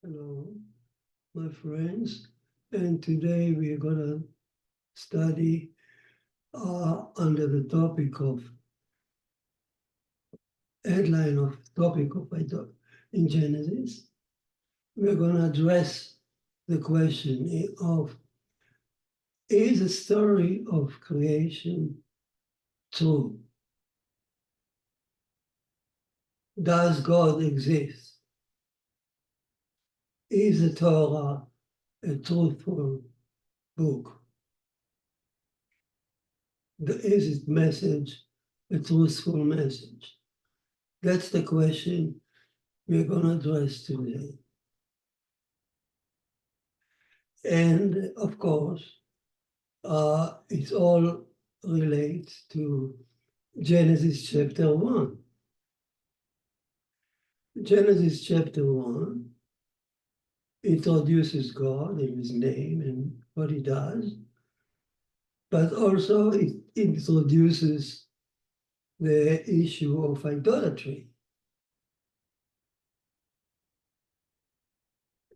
Hello, my friends, and today we are going to study under the topic of headline of topic of in Genesis. We're going to address the question of, is the story of creation true? Does God exist? Is the Torah a truthful book? Is its message a truthful message? That's the question we're going to address today. And of course, it all relates to Genesis chapter 1. Genesis chapter 1 introduces God and his name and what he does, but also it introduces the issue of idolatry.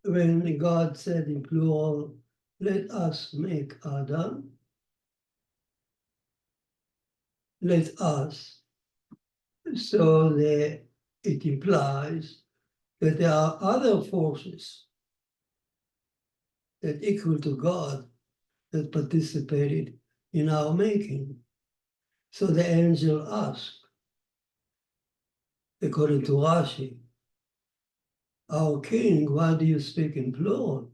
When God said in plural, let us make Adam, let us, so that it implies that there are other forces that equal to God that participated in our making. So the angel asked, according to Rashi, our king, why do you speak in plural?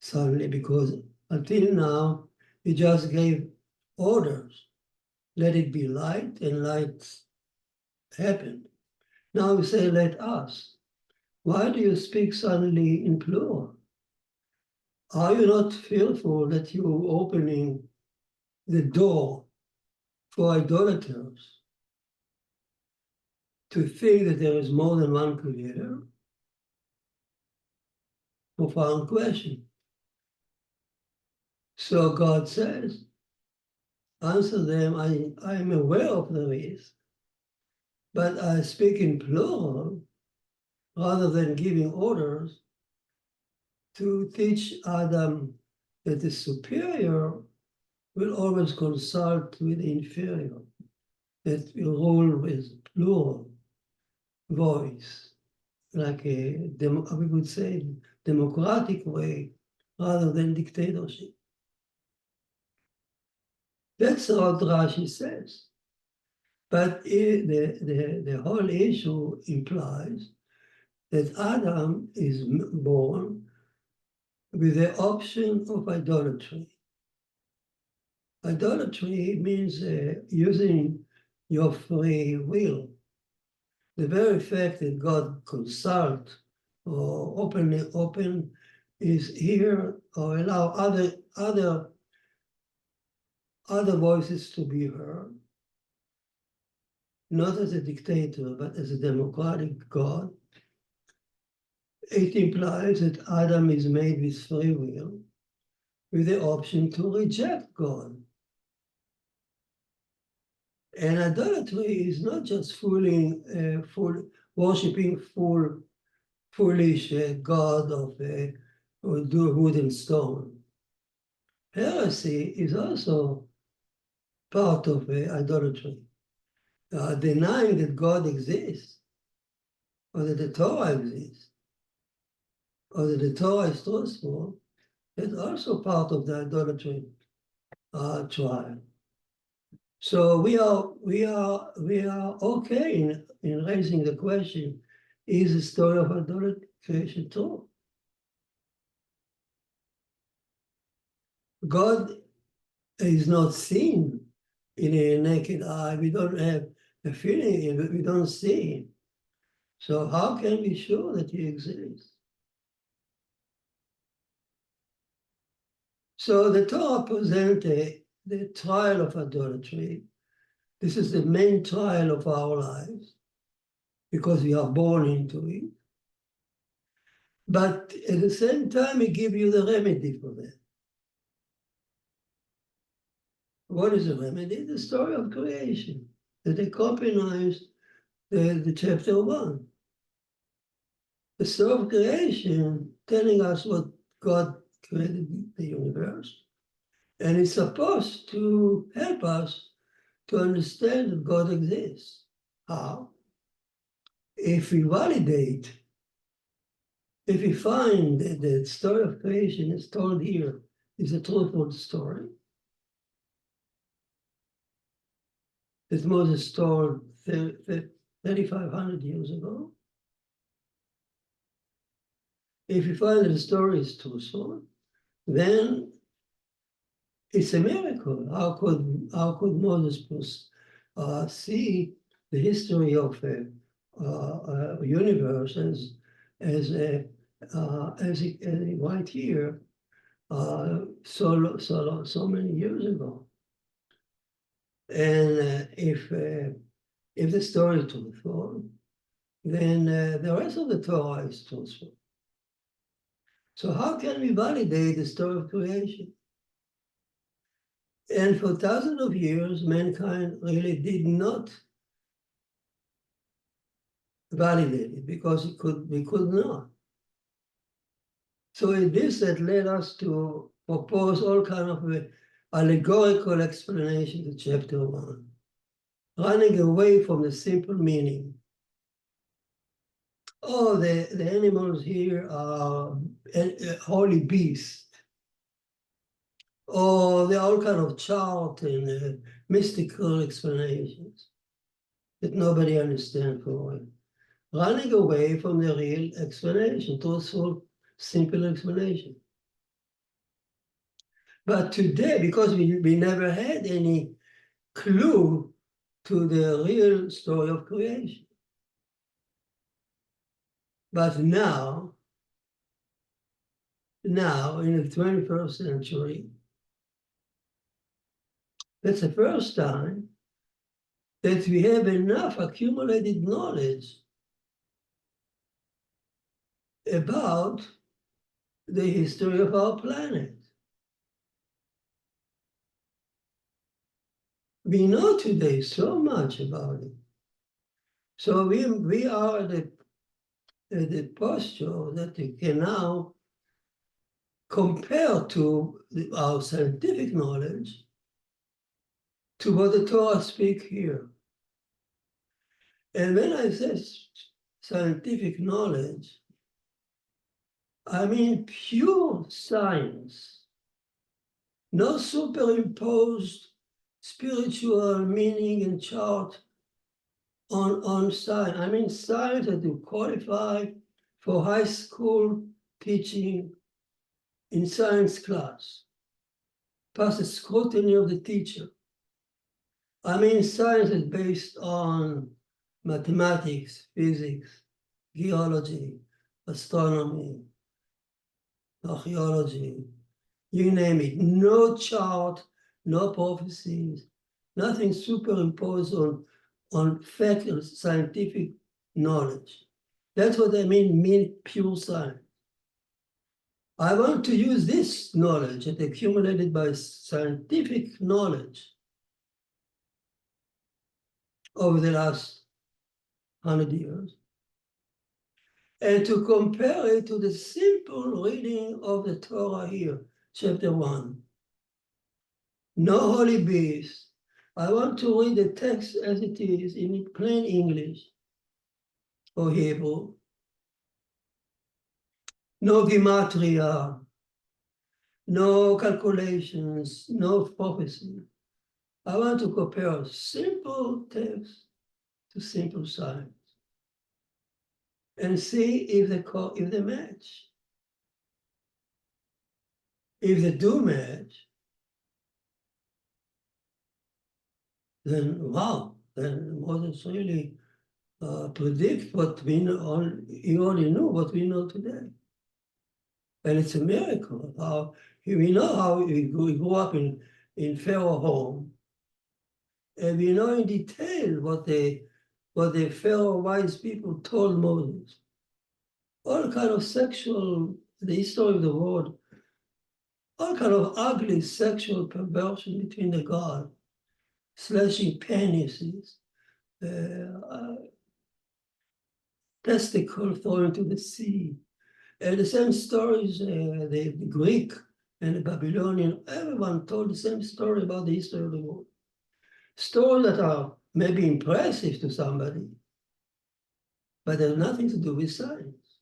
Suddenly, because until now, he just gave orders. Let it be light, and light happened. Now we say, let us. Why do you speak suddenly in plural? Are you not fearful that you're opening the door for idolaters to think that there is more than one creator? Profound question. So God says, answer them, I am aware of the risk, but I speak in plural rather than giving orders to teach Adam that the superior will always consult with the inferior, that will rule with plural voice, like we would say, democratic way, rather than dictatorship. That's what Rashi says. But the whole issue implies that Adam is born with the option of idolatry. Idolatry means using your free will. The very fact that God consult or open is here or allow other voices to be heard, not as a dictator, but as a democratic God. It implies that Adam is made with free will, with the option to reject God. And idolatry is not just worshipping foolish God of wood and stone. Heresy is also part of idolatry. Denying that God exists, or that the Torah exists, or that the Torah is truthful, is also part of the idolatry trial. So we are okay in raising the question: is the story of idolatry creation true? God is not seen in a naked eye. We don't have a feeling, we don't see him. So how can we be sure that he exists? So the Torah presented the trial of idolatry. This is the main trial of our lives because we are born into it. But at the same time, it gives you the remedy for that. What is the remedy? The story of creation that accompanies the chapter 1. The story of creation telling us what God created the universe, and it's supposed to help us to understand that God exists. How? If we validate, if we find that the story of creation is told here is a truthful story, that Moses told 3,500 years ago, if you find that the story is truthful, then it's a miracle. How could Moses see the history of a universe as a right here so many years ago? And if the story is truthful, then the rest of the Torah is truthful. So how can we validate the story of creation? And for thousands of years, mankind really did not validate it because we could not. So it is that led us to propose all kind of allegorical explanation to chapter 1, running away from the simple meaning. Oh, the animals here are holy beasts. Oh, there are all kind of chart and mystical explanations that nobody understands for it. Running away from the real explanation, truthful, simple explanation. But today, because we never had any clue to the real story of creation. But now in the 21st century, that's the first time that we have enough accumulated knowledge about the history of our planet. We know today so much about it. So we are at the posture that we can now compare to our scientific knowledge to what the Torah speaks here. And when I say scientific knowledge, I mean pure science, no superimposed spiritual meaning and chart on science. I mean science that you qualify for high school teaching in science class, pass the scrutiny of the teacher. I mean science is based on mathematics, physics, geology, astronomy, archaeology, you name it. No chart, no prophecies, nothing superimposed on fact or scientific knowledge. That's what I mean pure science. I want to use this knowledge that accumulated by scientific knowledge over the last 100 years, and to compare it to the simple reading of the Torah here, chapter 1. No holy beast. I want to read the text as it is in plain English or Hebrew. No gematria, no calculations, no prophecy. I want to compare simple text to simple science and see if they match. If they do match, then wow, then Moses really predict what we know. He already knew what we know today, and it's a miracle. We know how we grew up in Pharaoh home, and we know in detail what the Pharaoh wise people told Moses. All kind of the history of the world, all kind of ugly sexual perversion between the gods, slashing penises, testicle thrown into the sea. And the same stories, the Greek and the Babylonian, everyone told the same story about the history of the world. Stories that are maybe impressive to somebody, but have nothing to do with science.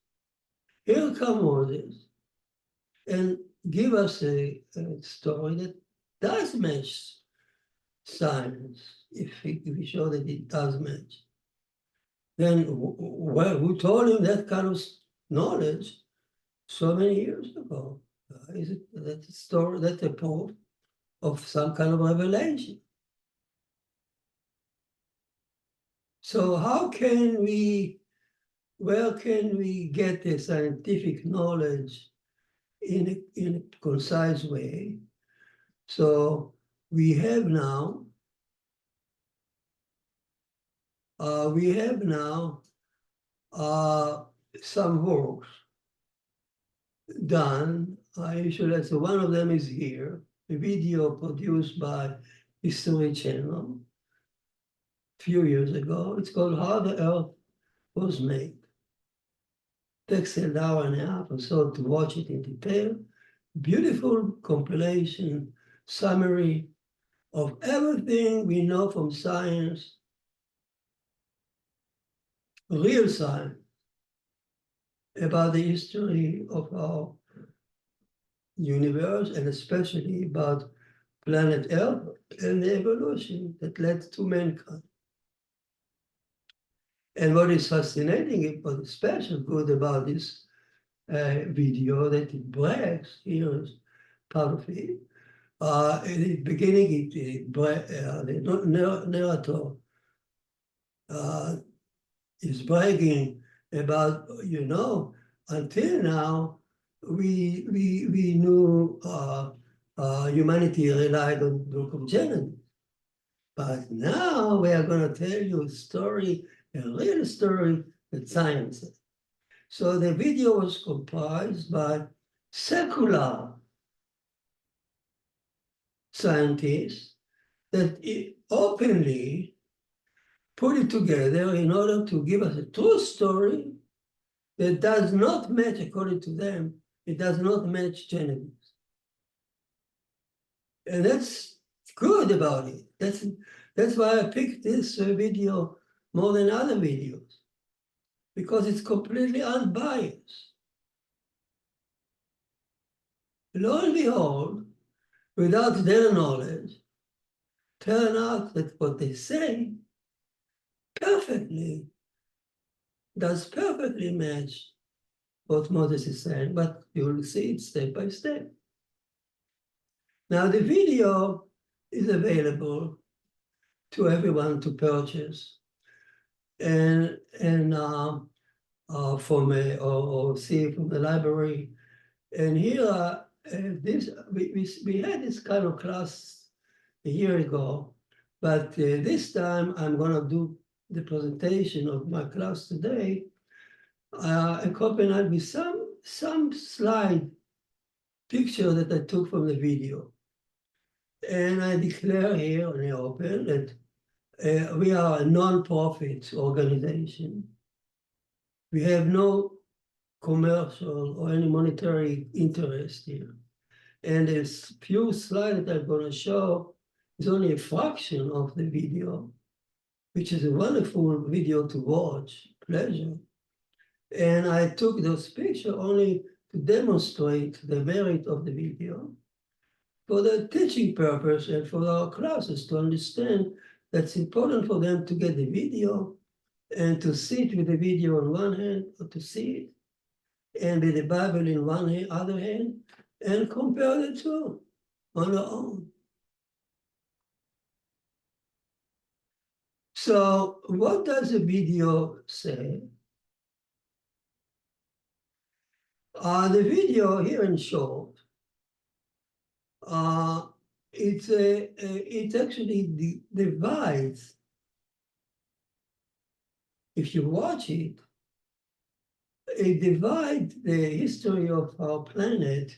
Here come Moses and give us a story that does match science, if we show that it does match. Then who told him that kind of knowledge so many years ago? Is it that story, that a proof of some kind of revelation? So where can we get the scientific knowledge in a concise way? So we have now some works done. So one of them is here, a video produced by History Channel a few years ago. It's called How the Earth Was Made. Takes an hour and a half or so to watch it in detail. Beautiful compilation, summary of everything we know from science, real science, about the history of our universe, and especially about planet Earth and the evolution that led to mankind. And what is fascinating, what is special good about this video, that it brags, here is part of it. In the beginning, the narrator is bragging about, until now, we knew humanity relied on the book of Genesis. But now we are going to tell you a story, a real story that science is. So the video was comprised by secular scientists that openly put it together in order to give us a true story that does not match, according to them, it does not match Genesis. And that's good about it. That's why I picked this video more than other videos, because it's completely unbiased. Lo and behold, without their knowledge, turn out that what they say does perfectly match what Moses is saying, but you will see it step by step. Now the video is available to everyone to purchase and or see from the library. And here, we had this kind of class a year ago, but this time I'm going to do the presentation of my class today, accompanied with some slide picture that I took from the video. And I declare here in the open that we are a non-profit organization. We have no commercial or any monetary interest here. And this few slides that I'm going to show is only a fraction of the video, which is a wonderful video to watch, pleasure. And I took those pictures only to demonstrate the merit of the video for the teaching purpose and for our classes to understand that it's important for them to get the video and to sit with the video on one hand, or to see it, and with the Bible in one hand, other hand, and compare the two on their own. So what does the video say? The video here in short, it actually divides. If you watch it, it divides the history of our planet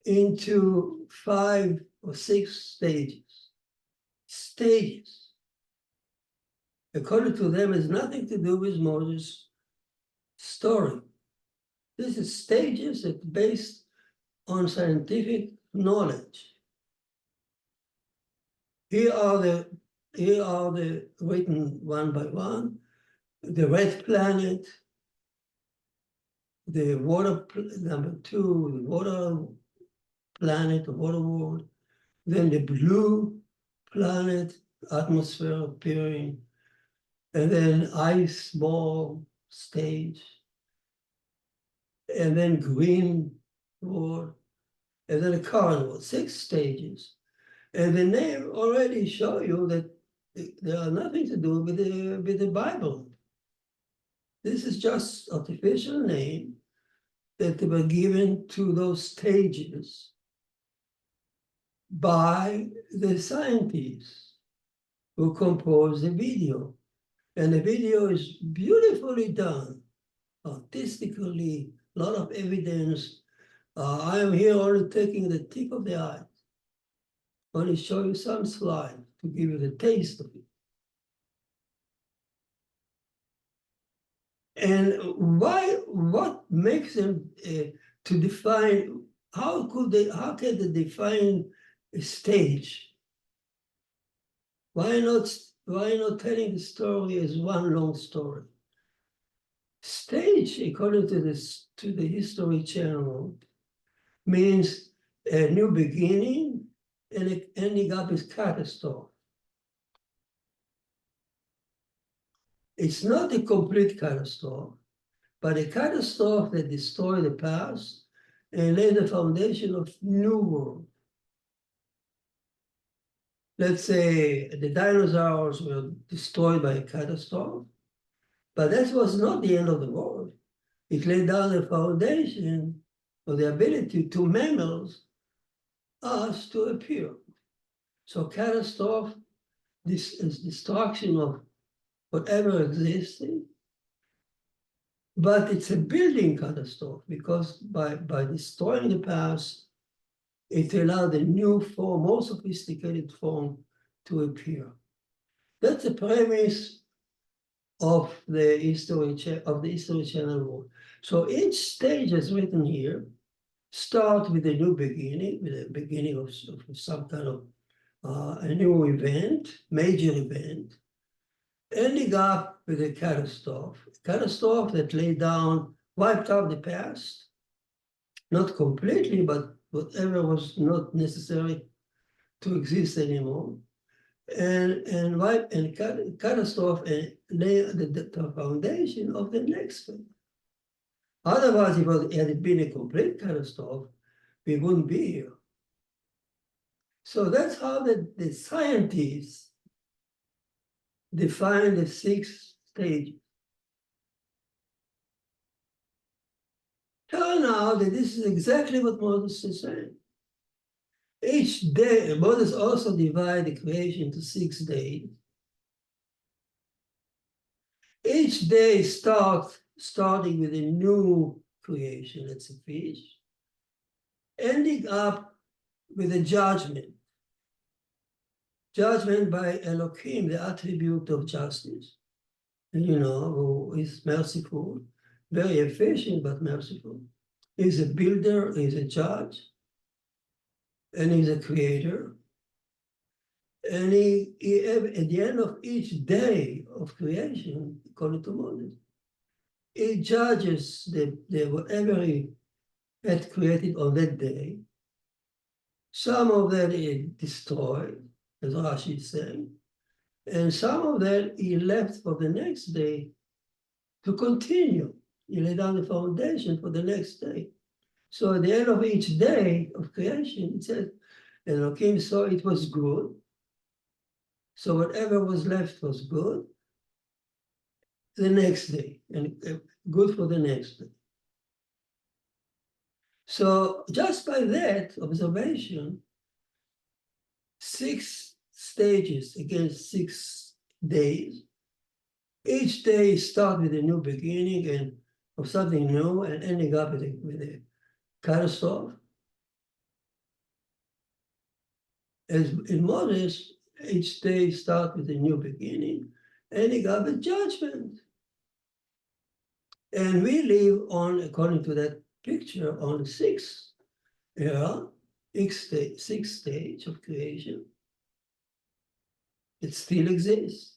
into 5 or 6 stages. Stages. According to them, it has nothing to do with Moses story. This is stages that based on scientific knowledge. Here are the written one by one. The red planet, the water, number two, the water planet, the water world. Then the blue planet, atmosphere appearing. And then ice ball stage. And then green world. And then the current world, 6 stages. And the name already show you that they are nothing to do with the Bible. This is just artificial name that were given to those stages by the scientists who composed the video. And the video is beautifully done, artistically, a lot of evidence. I am here only taking the tip of the eye. Only show you some slides to give you the taste of it. And what makes them to define, how can they define a stage? Why not telling the story as one long story? Stage, according to the History Channel, means a new beginning and ending up as catastrophe. It's not a complete catastrophe, but a catastrophe that destroyed the past and laid the foundation of new world. Let's say the dinosaurs were destroyed by a catastrophe, but that was not the end of the world. It laid down the foundation of the ability to mammals, us, to appear. So catastrophe, this is destruction of whatever existed, but it's a building catastrophe because by destroying the past, it allowed a new form, more sophisticated form to appear. That's the premise of the History Channel world. So each stage is written here, start with a new beginning, with a beginning of some kind of a new event, major event, ending up with a catastrophe that laid down, wiped out the past, not completely, but whatever was not necessary to exist anymore, and catastrophe and lay the foundation of the next thing. Otherwise, if it had been a complete catastrophe, we wouldn't be here. So that's how the scientists define the 6 stages. Turn out that this is exactly what Moses is saying. Each day, Moses also divided the creation into 6 days. Each day starting with a new creation, that's a fish, ending up with a judgment. Judgment by Elohim, the attribute of justice, who is merciful, very efficient, but merciful. He's a builder, he's a judge, and he's a creator. And he at the end of each day of creation, according to Moses, he judges whatever he had created on that day. Some of that he destroyed, as Rashi is saying, and some of that he left for the next day to continue. He laid down the foundation for the next day. So at the end of each day of creation, it says, and Elohim saw it was good. So whatever was left was good the next day, and good for the next day. So just by that observation, 6 stages against 6 days. Each day start with a new beginning and of something new and ending up with a catastrophe. As in Moses, each day start with a new beginning, ending up with judgment. And we live on, according to that picture, on the sixth era, sixth stage of creation. It still exists.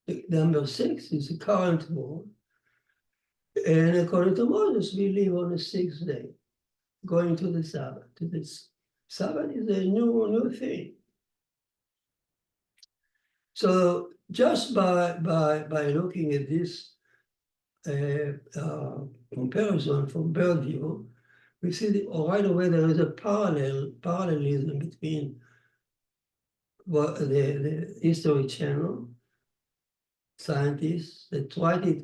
The number 6 is the current world. And according to Moses, we live on the sixth day, going to the Sabbath. Sabbath is a new thing. So just by looking at this comparison from bird view, we see right away there is a parallelism between what the History Channel scientists that write it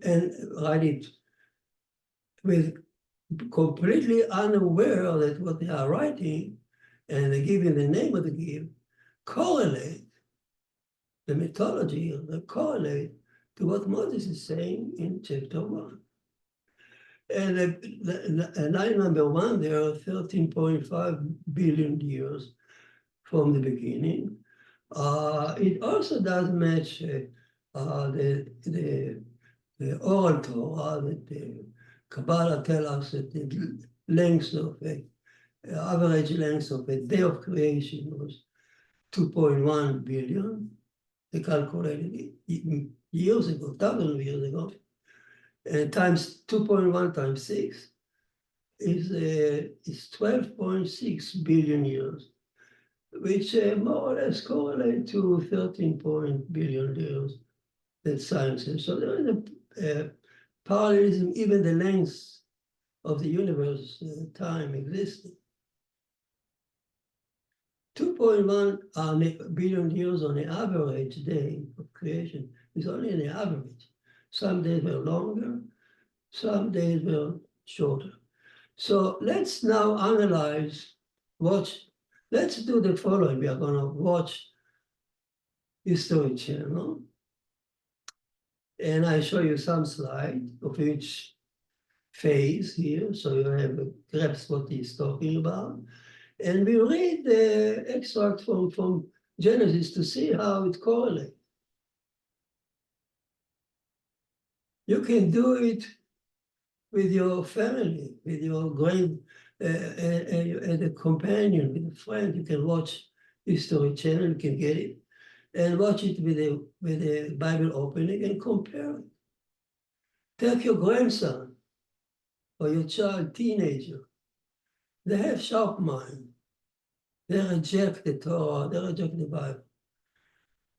and write it with completely unaware that what they are writing, and they give the name of the gift, correlate the mythology of the correlate to what Moses is saying in chapter 1. And line number 1, there are 13.5 billion years from the beginning. It also does match the oral Torah that the Kabbalah tells us that the length of average length of a day of creation was 2.1 billion. They calculated it years ago, thousands of years ago. And times 2.1 times 6 is 12.6 billion years, which more or less correlate to 13 billion years that science says. So there is a parallelism, even the length of the universe time existed. 2.1 billion years on the average day of creation is only an average. Some days were longer, some days were shorter. So let's now analyze, let's do the following. We are going to watch History Channel, and I show you some slides of each phase here, so you have a grasp what he's talking about. And we read the extract from Genesis to see how it correlates. You can do it with your family, with your and a companion, with a friend. You can watch History Channel, you can get it, and watch it with a Bible opening and compare it. Take your grandson or your child, teenager. They have sharp mind. They reject the Torah, they reject the Bible.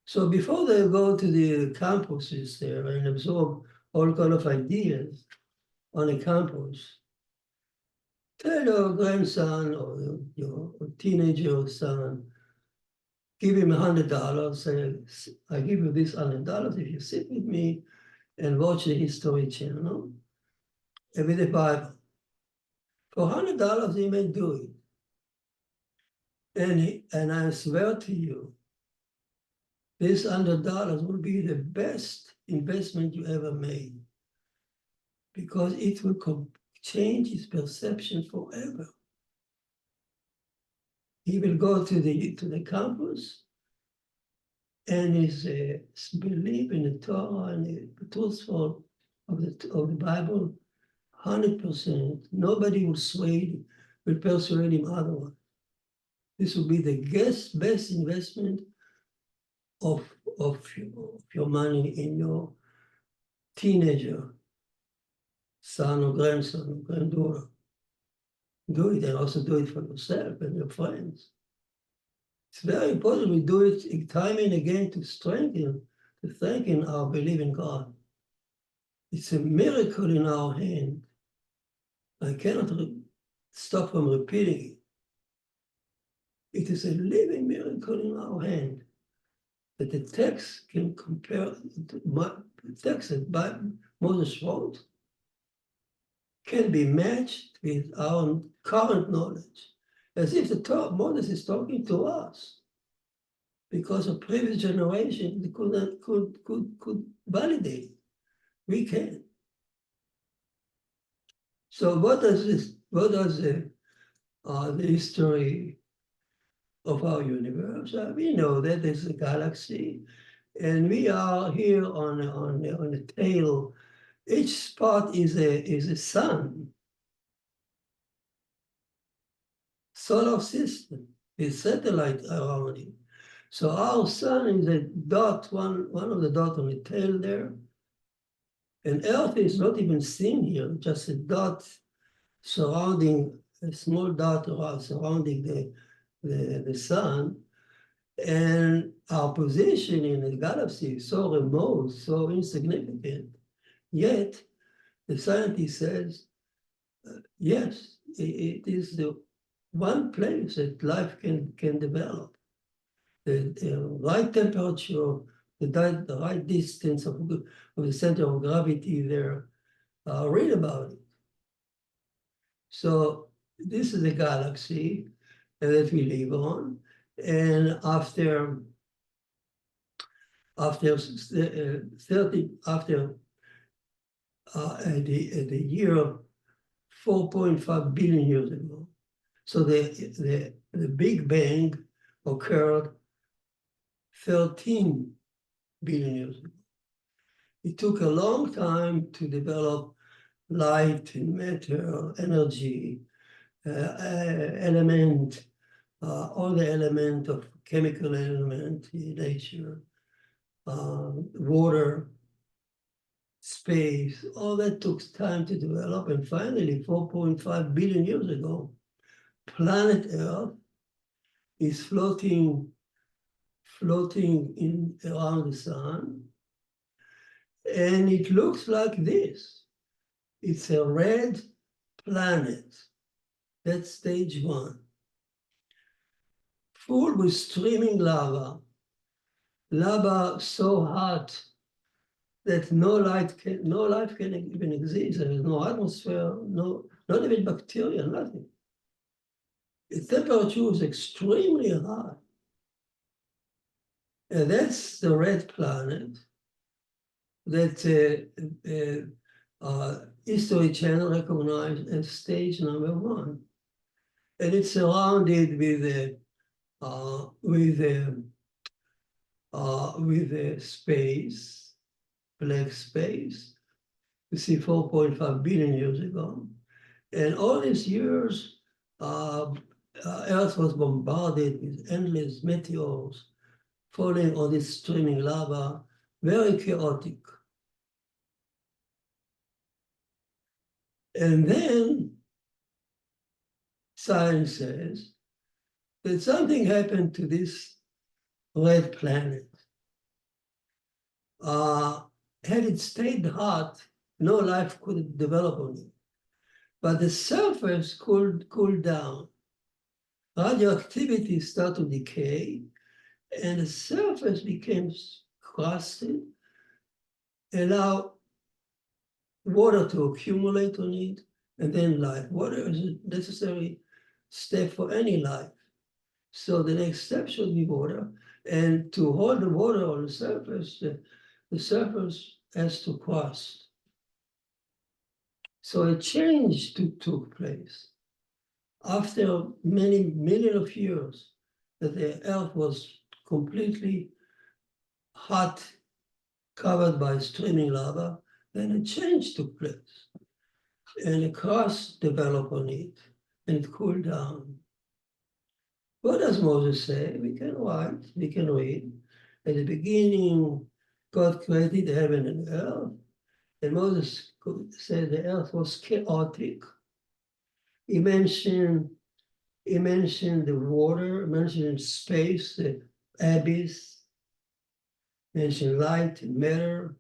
So before they go to the campuses there and absorb all kind of ideas on a campus, tell your grandson or your teenager son, give him $100, say, I give you this $100 if you sit with me and watch the History Channel and with the Bible. For $100, he may do it. And I swear to you, this $100 will be the best investment you ever made, because it will change his perception forever. He will go to the campus, and his belief in the Torah and the truthful of the Bible, 100%. Nobody will persuade him otherwise. This will be the best investment of your money in your teenager son or grandson or granddaughter. Do it, and also do it for yourself and your friends. It's very important we do it time and again to strengthen our belief in God. It's a miracle in our hand. I cannot stop from repeating it. It is a living miracle in our hand that the text can compare, the text that Moses wrote can be matched with our current knowledge, as if Moses is talking to us, because a previous generation could validate it. We can. So what does the history of our universe? We know that there's a galaxy, and we are here on the tail Each spot is a sun, solar system, a satellite around it. So our sun is a dot, one of the dots on the tail there. And Earth is not even seen here, just a dot surrounding, a small dot surrounding the sun. And our position in the galaxy is so remote, so insignificant. Yet, the scientist says, yes, it is the one place that life can develop. The right temperature, the right distance of the center of gravity there. Read about it. So this is a galaxy that we live on, and after 30, after the year 4.5 billion years ago. So the Big Bang occurred 13 billion years ago. It took a long time to develop light and matter, energy, element, all the element of chemical element in nature, water, space, all that took time to develop. And finally, 4.5 billion years ago, planet Earth is floating in around the sun. And it looks like this. It's a red planet. That's stage one. Full with streaming lava. Lava so hot that no life can even exist. There is no atmosphere, not even bacteria, nothing. The temperature is extremely high. And that's the red planet that History Channel recognized as stage number one. And it's surrounded with a space, black space. You see 4.5 billion years ago. And all these years, Earth was bombarded with endless meteors falling on this streaming lava, very chaotic. And then science says that something happened to this red planet. Had it stayed hot, no life could develop on it. But the surface cooled down. Radioactivity started to decay, and the surface became crusted, allow water to accumulate on it, and then life. Water is a necessary step for any life. So the next step should be water. And to hold the water on the surface surface has to crust. So a change took place. After many millions of years that the Earth was completely hot, covered by streaming lava, then a change took place. And a crust developed on it, and it cooled down. What does Moses say? We can write, we can read. At the beginning, God created heaven and earth. And Moses said the earth was chaotic. He mentioned the water, mentioned space, the abyss, mentioned light and matter.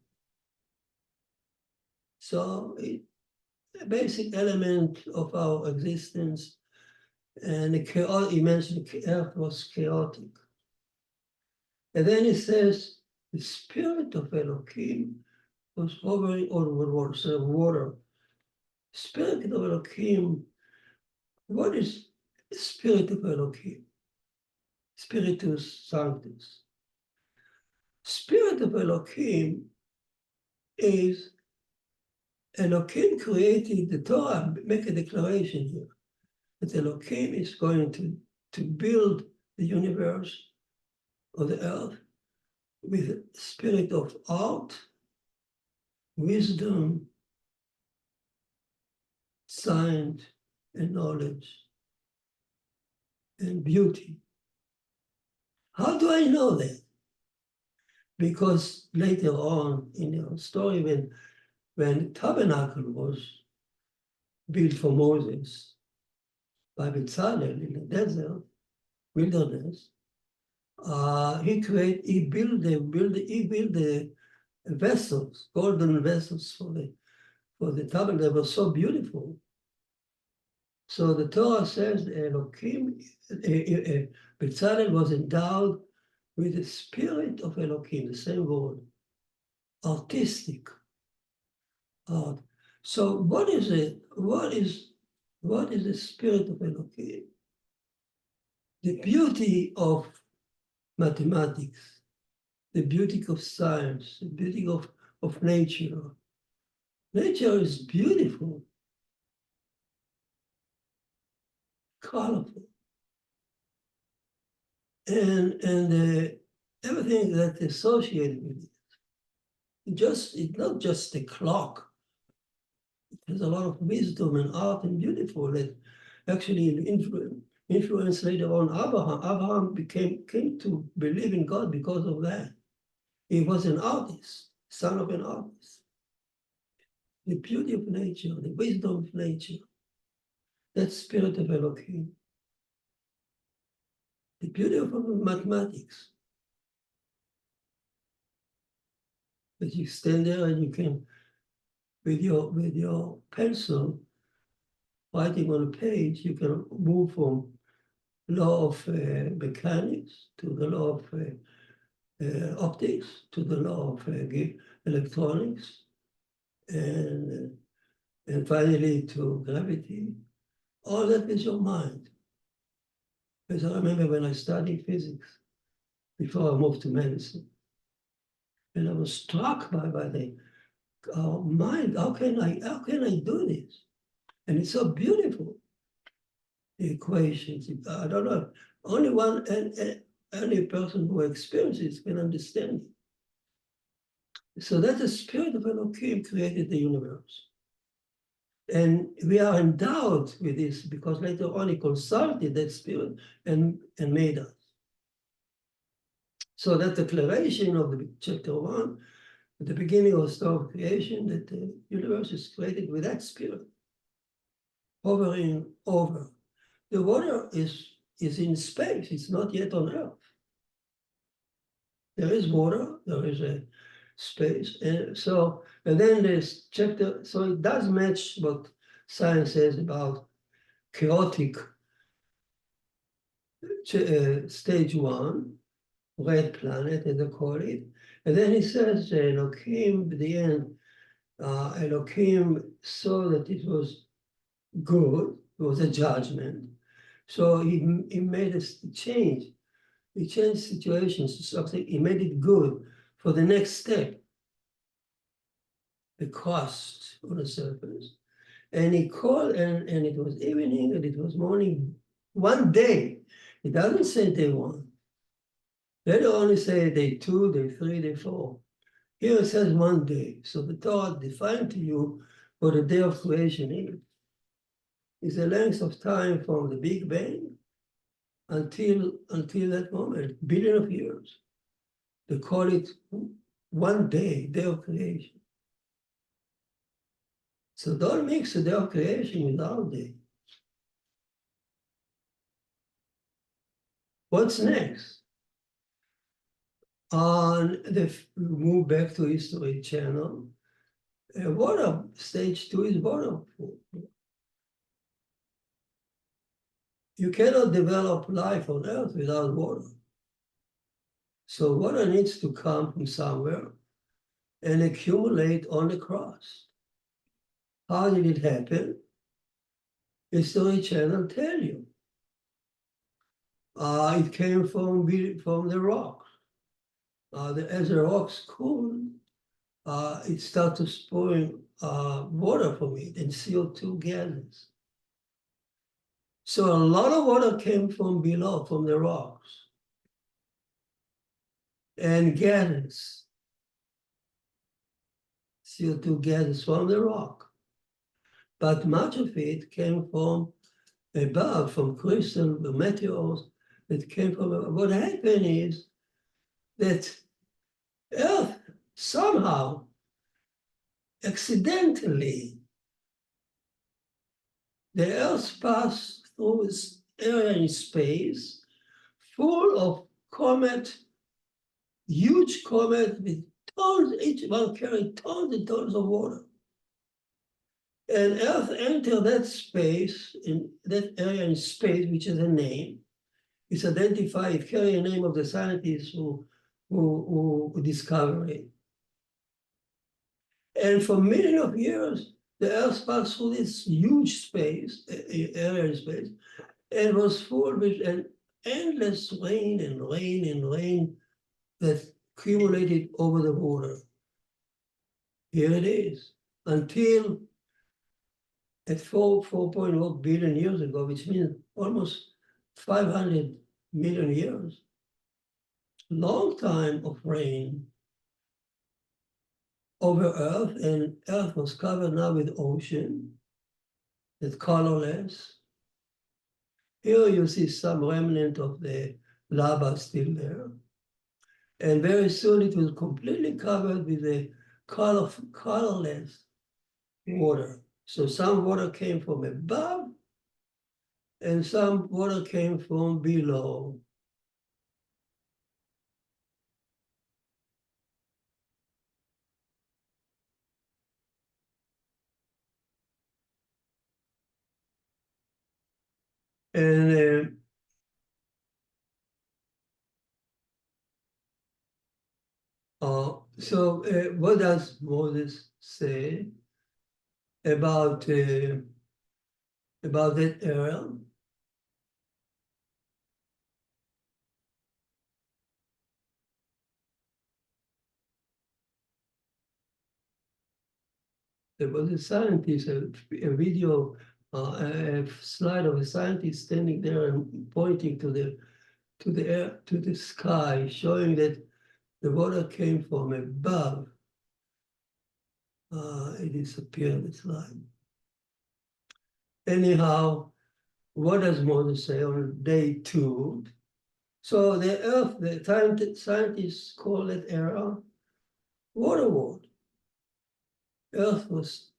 So a basic element of our existence. And he mentioned the earth was chaotic. And then he says, the spirit of Elohim was hovering over water. Spirit of Elohim, what is spirit of Elohim? Spiritus Sanctus. Spirit of Elohim is Elohim created the Torah, make a declaration here, that Elohim is going to build the universe or the earth with a spirit of art, wisdom, science and knowledge and beauty. How do I know that? Because later on in the story, when tabernacle was built for Moses by Bezalel in the desert, wilderness, he built the vessels, golden vessels for the tabernacle. They were so beautiful. So the Torah says Elohim, Bezalel was endowed with the spirit of Elohim, the same word, artistic art. So what is it? What is the spirit of Elohim? The beauty of mathematics, the beauty of science, the beauty of nature. Nature is beautiful, colorful, and everything that's associated with it. It's not just a clock. It has a lot of wisdom and art and beautiful that actually influenced later on Abraham. Abraham came to believe in God because of that. He was an artist, son of an artist. The beauty of nature, the wisdom of nature, that spirit of Elohim. The beauty of mathematics. That you stand there and you can, with your pencil, writing on a page, you can move from law of mechanics to the law of optics to the law of electronics, and finally to gravity. All that is your mind. As I remember when I studied physics before I moved to medicine, and I was struck by the mind. How can I do this? And it's so beautiful. The equations. I don't know. Only one and any person who experiences can understand it. So that the spirit of Elohim created the universe. And we are endowed with this because later on he consulted that spirit and made us. So that declaration of the chapter 1, at the beginning of the story of creation, that the universe is created with that spirit, hovering over. The water is in space, it's not yet on Earth. There is water, there is a space. And then this chapter, so it does match what science says about chaotic stage 1, red planet, as they call it. And then he says, Elohim, at the end, Elohim saw that it was good, it was a judgment. So he made a change. He changed situations to something, he made it good for the next step, the crust on the surface. And he called, and it was evening and it was morning, one day. It doesn't say day 1. Later on, it say day 2, day 3, day 4. Here it says one day. So the Torah defined to you what the day of creation is the length of time from the Big Bang until that moment, billion of years. They call it one day of creation. So don't mix the day of creation with our day. What's next? Move back to History Channel. Water, stage 2 is water. You cannot develop life on Earth without water. So water needs to come from somewhere and accumulate on the crust. How did it happen? History Channel tell you. It came from the rocks. As the rocks cooled, it started to spewing water from it and CO2 gases. So a lot of water came from below, from the rocks. And gases, CO2 gases from the rock. but much of it came from above, from crystal meteors that came from above. What happened is that Earth somehow, accidentally, the Earth passed through this area in space full of comet, huge comet with tons, each one carrying tons and tons of water. And Earth entered that space, in that area in space, which is a name. It's identified, it carries a name of the scientists who discovered it. And for millions of years, the Earth passed through this huge space, area in space, and was full with an endless rain and rain and rain that accumulated over the water. Here it is, until at 4.1 billion years ago, which means almost 500 million years, long time of rain over Earth, and Earth was covered now with ocean, that's colorless. Here you see some remnant of the lava still there. And very soon it was completely covered with a colorless water. So some water came from above and some water came from below. And what does Moses say about that area? There was a scientist, a video, a slide of a scientist standing there and pointing to the sky, showing that the water came from above. It disappeared, the slide. Anyhow, what does Moses say on day 2? So the Earth, the scientists call it area water world. Earth was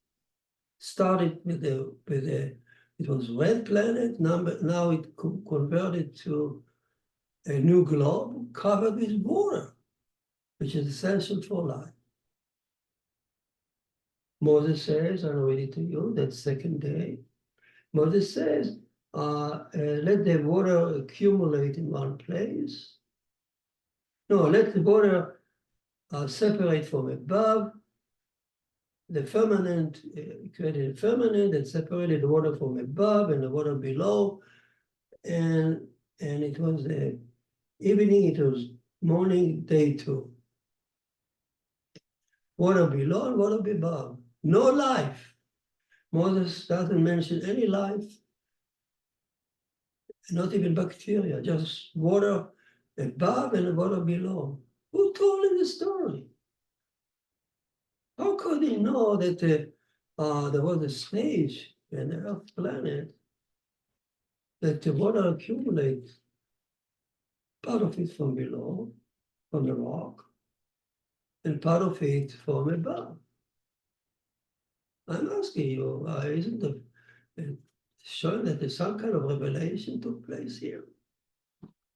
started with it was red planet. Now it converted to a new globe covered with water, which is essential for life. Moses says, I read it to you, that second day. Moses says, let the water accumulate in one place. No, let the water separate from above. The firmament created a firmament that separated the water from above and the water below. And it was evening, it was morning, day 2. Water below and water above. No life. Moses doesn't mention any life, not even bacteria, just water above and water below. Who told him the story? How could he know that there was a stage in the Earth planet that the water accumulates, part of it from below, from the rock, and part of it from above? I'm asking you, isn't it showing that there's some kind of revelation took place here?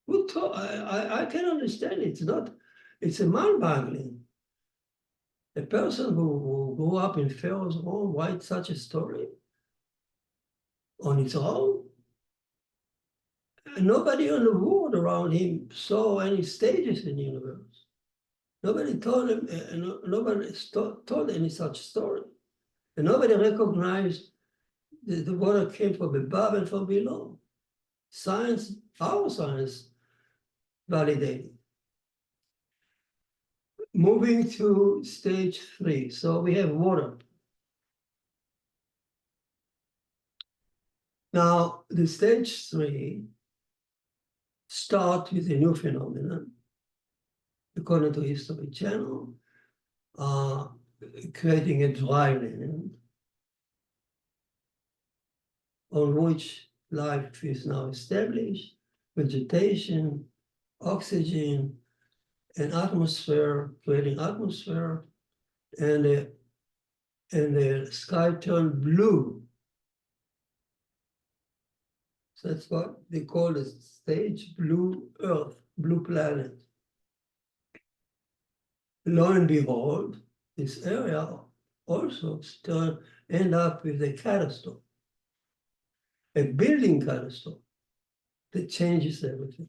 Who told? I can understand it. It's a mind-boggling. A person who grew up in Pharaoh's home writes such a story on its own. And nobody on the world around him saw any stages in the universe. Nobody told him, nobody told any such story. And nobody recognized that the water came from above and from below. Science, our science, validated. Moving to stage 3. So we have water. Now, the stage 3 start with a new phenomenon, according to History Channel, creating a dry land. on which life is now established, vegetation, oxygen, an atmosphere, creating atmosphere, and the sky turned blue. So that's what they call the stage blue Earth, blue planet. Lo and behold, this area also end up with a catastrophe, a building catastrophe that changes everything.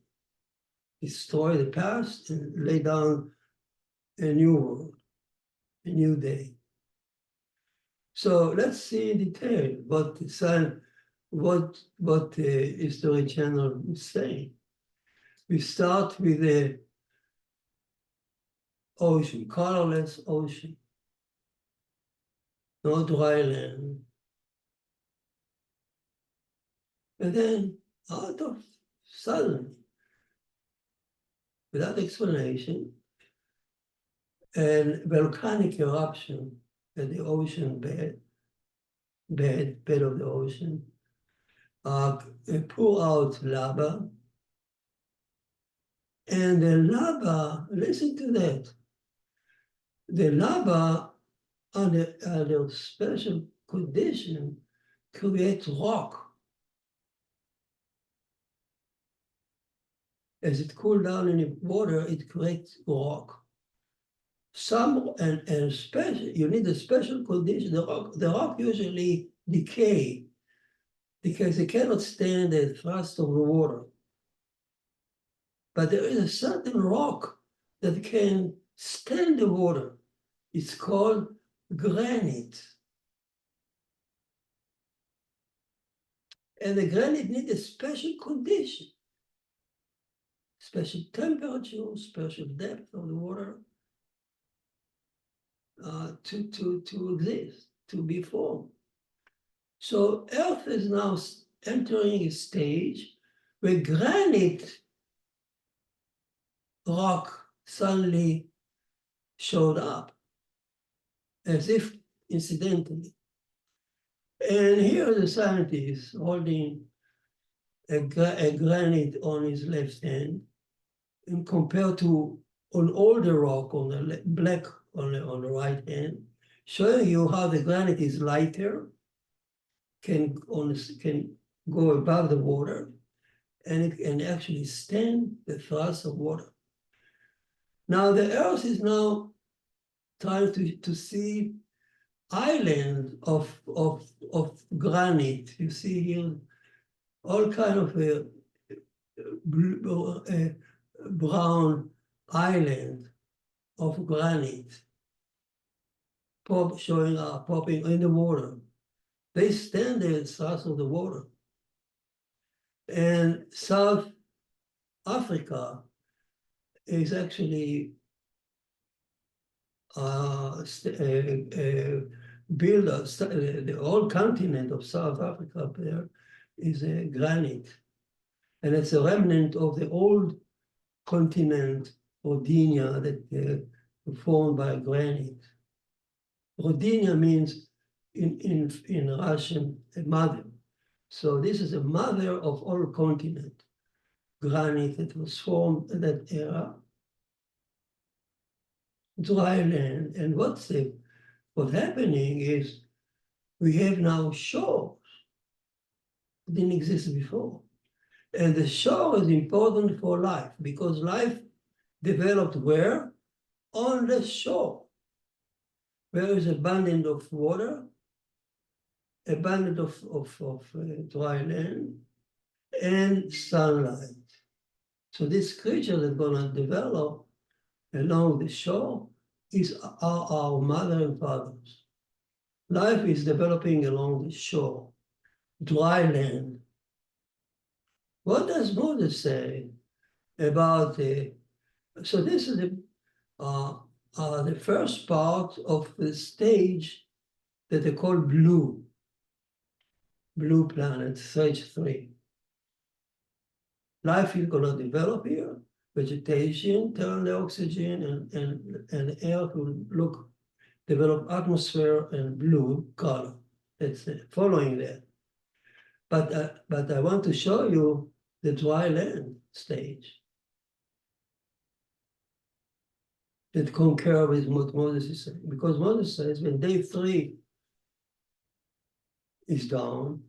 Destroy the past and lay down a new world, a new day. So let's see in detail what the History Channel is saying. We start with the ocean, colorless ocean, no dry land. And then out of suddenly, without explanation, a volcanic eruption at the ocean bed of the ocean, pour out lava. And the lava, listen to that, the lava under special condition creates rock. As it cools down in the water, it creates rock. You need a special condition. The rock usually decay because it cannot stand the thrust of the water. But there is a certain rock that can stand the water. It's called granite. And the granite needs a special condition, special temperature, special depth of the water to exist, to be formed. So Earth is now entering a stage where granite rock suddenly showed up, as if incidentally. And here are the scientists holding a granite on his left hand, and compared to an older rock on the black on the right hand, showing you how the granite is lighter, can go above the water, and it can actually stand the thrust of water. Now the Earth is now trying to see island of granite. You see here all kind of brown island of granite popping in the water. They stand there in south of the water. And South Africa is actually the whole continent of South Africa up there is a granite. And it's a remnant of the old continent, Rodinia, that formed by granite. Rodinia means in Russian, a mother. So this is a mother of all continent, granite that was formed in that era. Dry land. And what's happening is we have now shores that didn't exist before. And the shore is important for life because life developed where? On the shore. Where is abundance of water, abundance of dry land, and sunlight. So this creature that's gonna develop along the shore are our mother and fathers. Life is developing along the shore, dry land. What does Moses say about so this is the first part of the stage that they call blue planet, stage 3. Life is gonna develop here, vegetation, turn the oxygen, and the air will develop atmosphere and blue color. That's following that. But I want to show you the dry land stage that concur with what Moses is saying. Because Moses says when day 3 is down,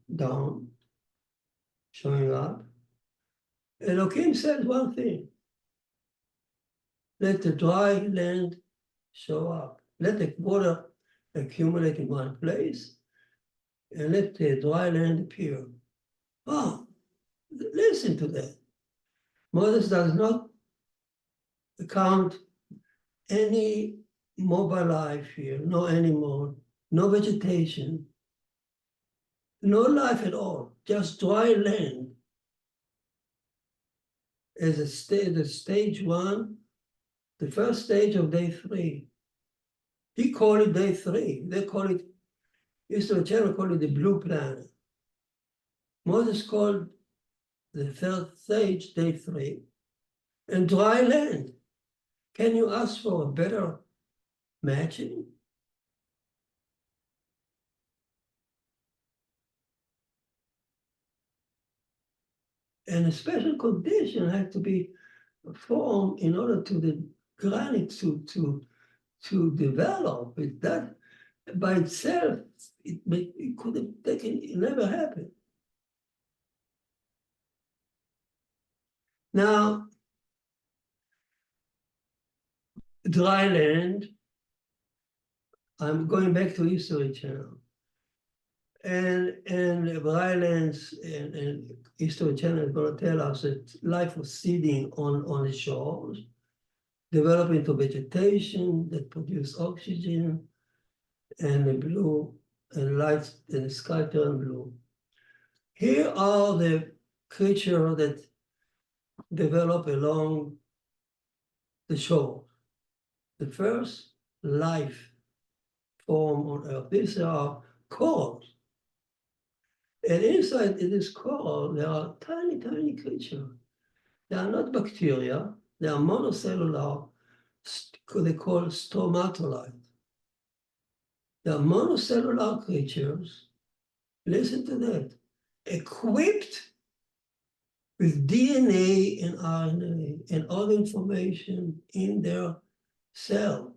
showing up, Elohim says one thing: let the dry land show up. Let the water accumulate in one place, and let the dry land appear. Oh, listen to that. Moses does not count any mobile life here, no animal, no vegetation, no life at all, just dry land as the stage 1, the first stage of day 3. He called it day 3. They call it, Israel Channel called it the blue planet. Moses called the third stage day 3, and dry land. Can you ask for a better matching? And a special condition had to be formed in order to the granite to develop. That by itself, it could have taken, it never happened. Now, dry land, I'm going back to History Channel. And dry lands and History Channel is going to tell us that life was seeding on the shores, develop into vegetation that produce oxygen, and the blue and lights and the sky turn blue. Here are the creatures that develop along the shore. The first life form on Earth. These are corals. And inside this coral, there are tiny, tiny creatures. They are not bacteria. They are monocellular, they call stromatolite. They are monocellular creatures. Listen to that. Equipped with DNA and RNA and all the information in their cell.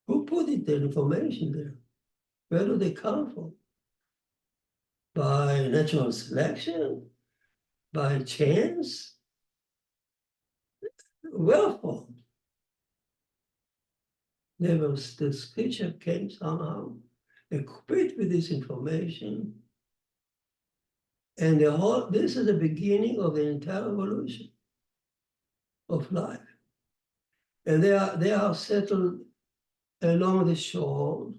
Who put the information there? Where do they come from? By natural selection? By chance? Well formed. This creature came somehow equipped with this information. And this is the beginning of the entire evolution of life. And they are settled along the shore.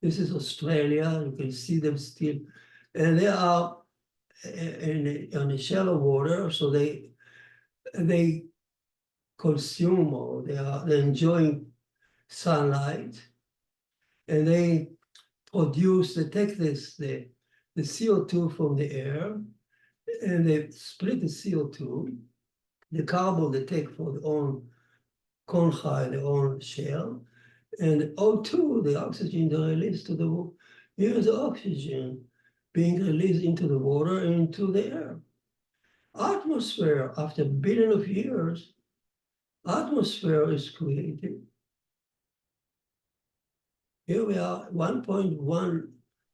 This is Australia, you can see them still. And they are on the shallow water, so they consume, or they're enjoying sunlight, and they take the CO2 from the air, and they split the CO2, the carbon they take for their own conchai, their own shell, and the O2, the oxygen they release to the water. Here's the oxygen being released into the water and into the air. Atmosphere, after billions of years, atmosphere is created. Here we are, 1.1,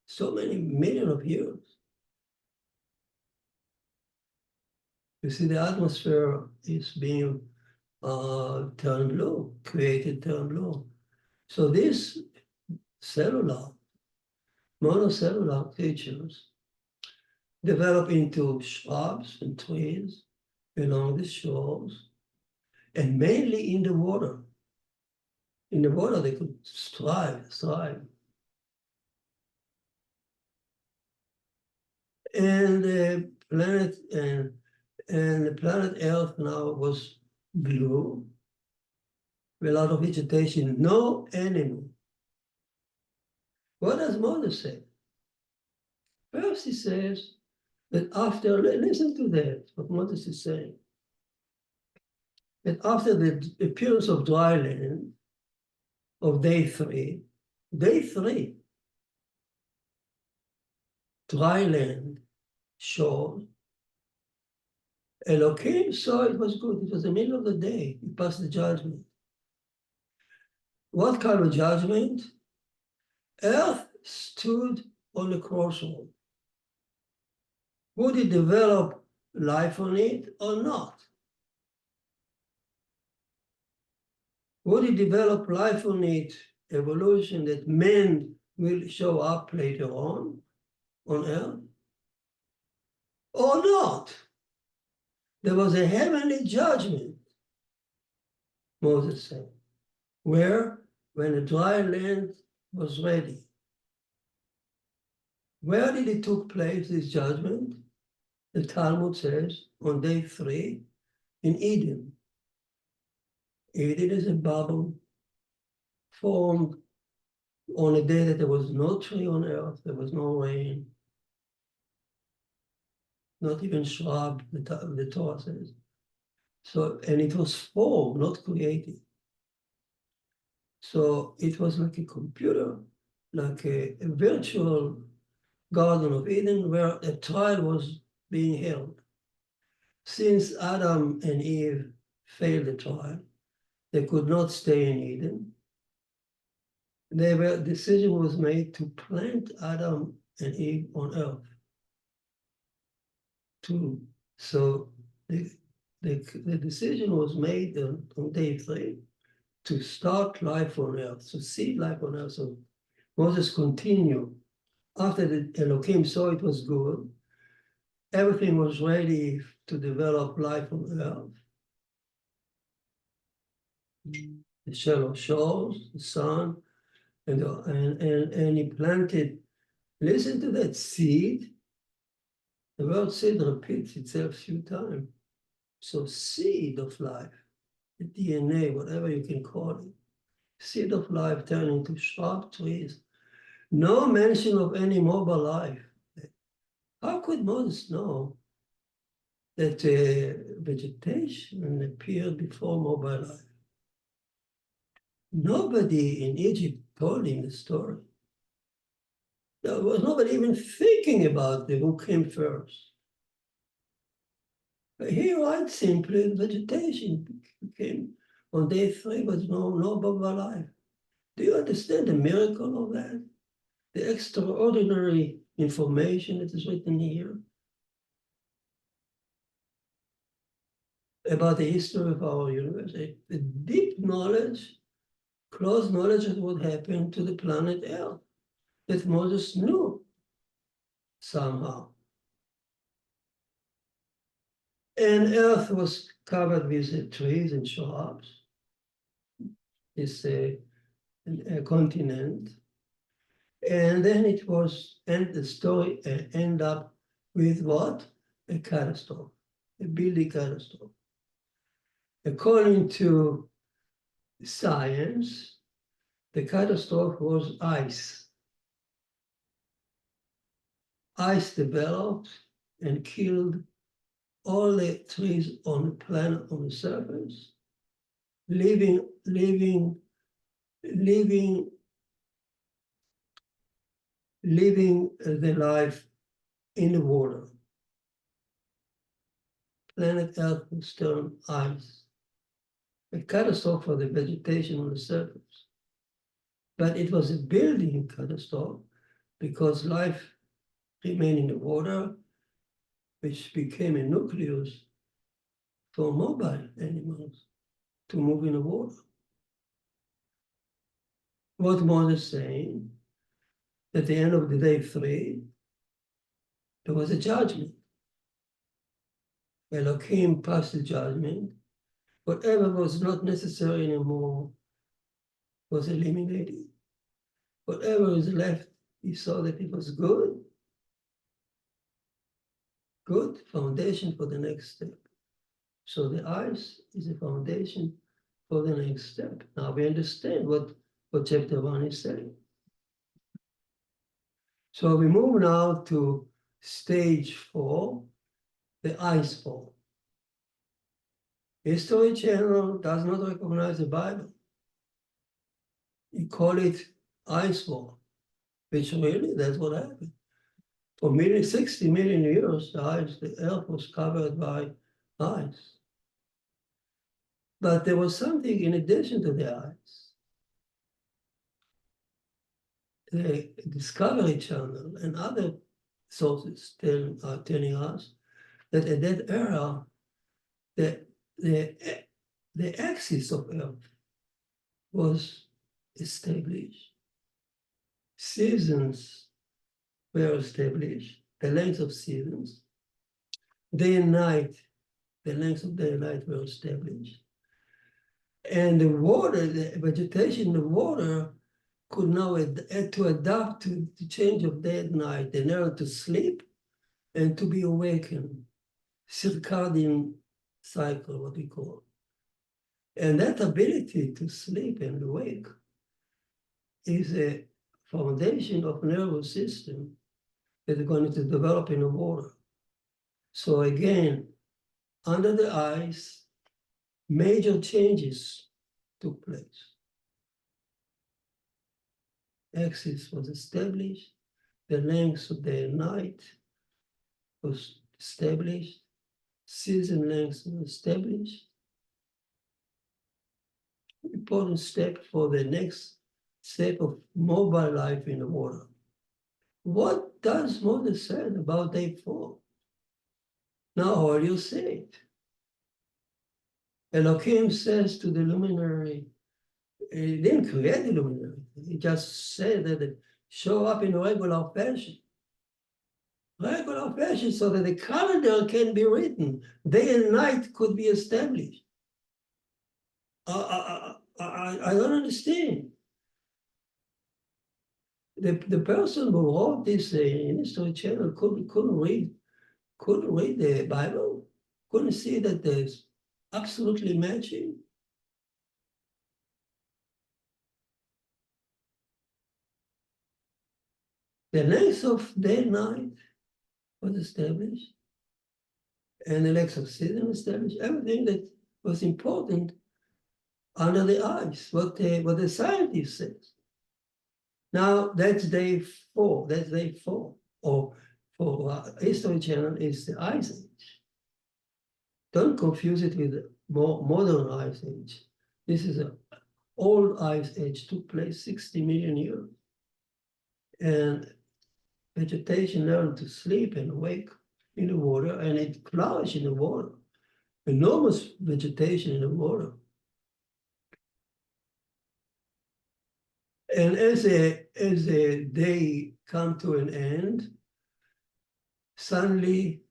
so many million of years. You see, the atmosphere is being turned blue, created turned blue. So these monocellular creatures develop into shrubs and trees along the shores, and mainly in the water. In the water, they could thrive. And the planet Earth now was blue, with a lot of vegetation, no animal. What does Moses say? First, he says that after, listen to that, what Moses is saying, that after the appearance of dry land of day 3, dry land, shore. Elohim saw it was good. It was the middle of the day. He passed the judgment. What kind of judgment? Earth stood on the crossroad. Would it develop life on it or not? Would it develop life on it, evolution that men will show up later on Earth? Or not? There was a heavenly judgment, Moses said, where when the dry land was ready. Where did it took place, this judgment? The Talmud says on day 3 in Eden. Eden is a bubble formed on a day that there was no tree on earth, there was no rain, not even shrub, the Torah says. So, and it was formed, not created. So it was like a computer, like a virtual Garden of Eden where a trial was being held. Since Adam and Eve failed the trial, they could not stay in Eden. Decision was made to plant Adam and Eve on earth. So the decision was made on day 3 to start life on earth, to seed life on earth. So Moses continued. After the Elohim saw it was good, everything was ready to develop life on earth. The shallow shores, the sun, and he planted. Listen to that seed. The word seed repeats itself a few times. So seed of life, the DNA, whatever you can call it, seed of life turning into sharp trees. No mention of any mobile life. How could Moses know that vegetation appeared before mobile life? Nobody in Egypt told him the story. There was nobody even thinking about who came first. He writes simply, vegetation came on day 3, but no mobile life. Do you understand the miracle of that? The extraordinary information that is written here about the history of our universe, the deep knowledge, close knowledge of what happened to the planet Earth that Moses knew somehow. And Earth was covered with trees and shrubs. It's a continent. And then the story ended up with what? A catastrophe, a building catastrophe. According to science, the catastrophe was ice. Ice developed and killed all the trees on the planet, on the surface, leaving the life in the water. Planet Earth was turned ice. A catastrophe for the vegetation on the surface. But it was a building catastrophe because life remained in the water, which became a nucleus for mobile animals to move in the water. What Moses is saying, at the end of the day 3, there was a judgment. Elohim passed the judgment. Whatever was not necessary anymore was eliminated. Whatever was left, he saw that it was good. Good foundation for the next step. So the ice is a foundation for the next step. Now we understand what chapter 1 is saying. So we move now to stage 4, the ice fall. History Channel does not recognize the Bible. You call it ice fall, which really, that's what happened. For 60 million years, the Earth was covered by ice. But there was something in addition to the ice. The Discovery Channel and other sources are telling us that at that era, the axis of Earth was established. Seasons were established, the length of seasons. Day and night, the length of day and night were established. And the water, the vegetation in the water could now to adapt to the change of day and night, in order to sleep and to be awakened. Circadian cycle, what we call. And that ability to sleep and awake is a foundation of nervous system that is going to develop in the water. So again, under the ice, major changes took place. Axis was established, the length of day and night was established, season length was established. Important step for the next step of mobile life in the water. What does Moses say about day 4? Now all you see it. Elohim says to the luminary, he didn't create the luminary, he just said that it show up in regular fashion. Regular fashion so that the calendar can be written, day and night could be established. I don't understand. The person who wrote this in History Channel couldn't read the Bible, couldn't see that there's absolutely matching. The length of day and night was established, and the length of season established, everything that was important under the ice, what the scientist says. Now that's day 4, that's day 4, or for History Channel is the Ice Age. Don't confuse it with the more modern Ice Age. This is an old Ice Age, took place 60 million years. And vegetation learned to sleep and wake in the water, and it flourished in the water. Enormous vegetation in the water. And as a day come to an end, suddenly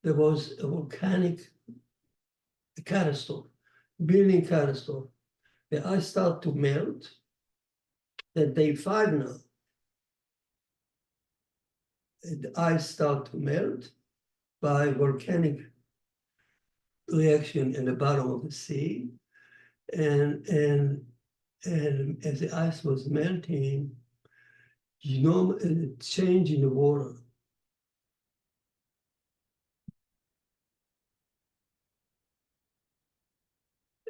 there was a volcanic catastrophe, building catastrophe. The ice started to melt. At day 5 now, the ice started to melt by volcanic reaction in the bottom of the sea. And as the ice was melting, a change in the water.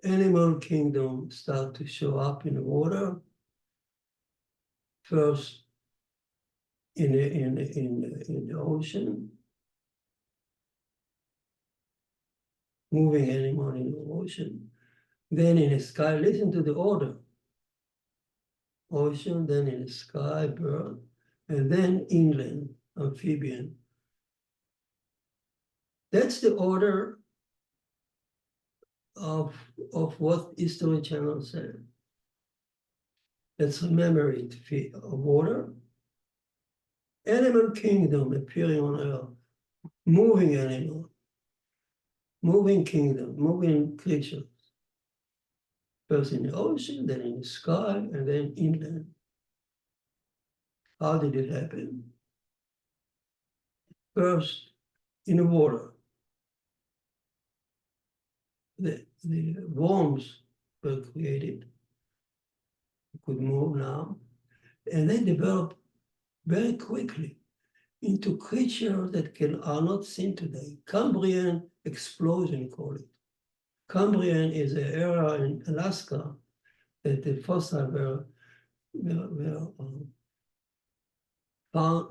Animal kingdom start to show up in the water. First in the ocean, moving animal in the ocean. Then in the sky, listen to the order. Ocean, then in the sky, bird, and then inland, amphibian. That's the order of what History Channel said. Let's remember it. Water, animal kingdom appearing on earth, moving animal, moving kingdom, moving creatures. First in the ocean, then in the sky, and then inland. How did it happen? First, in the water. The worms were created, could move now, and they developed very quickly into creatures that are not seen today. Cambrian explosion, call it. Cambrian is an area in Alaska that the fossils were found.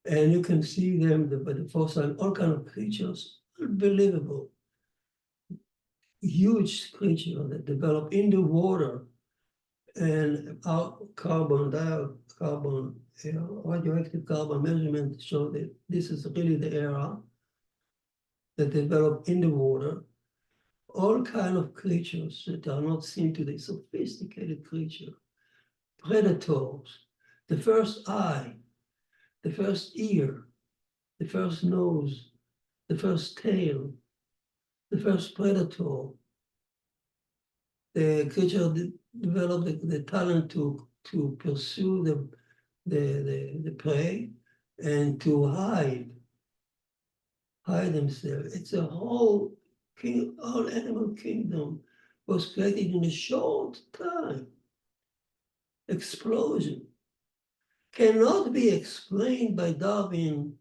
And you can see them, the fossil, all kind of creatures, unbelievable. Huge creatures that develop in the water, and our radioactive carbon measurement show that this is really the era that develop in the water. All kind of creatures that are not seen today, sophisticated creatures, predators, the first eye, the first ear, the first nose, the first tail, the first predator. The creature developed the talent to pursue the prey and to hide themselves. It's a whole animal kingdom was created in a short time. Explosion cannot be explained by Darwin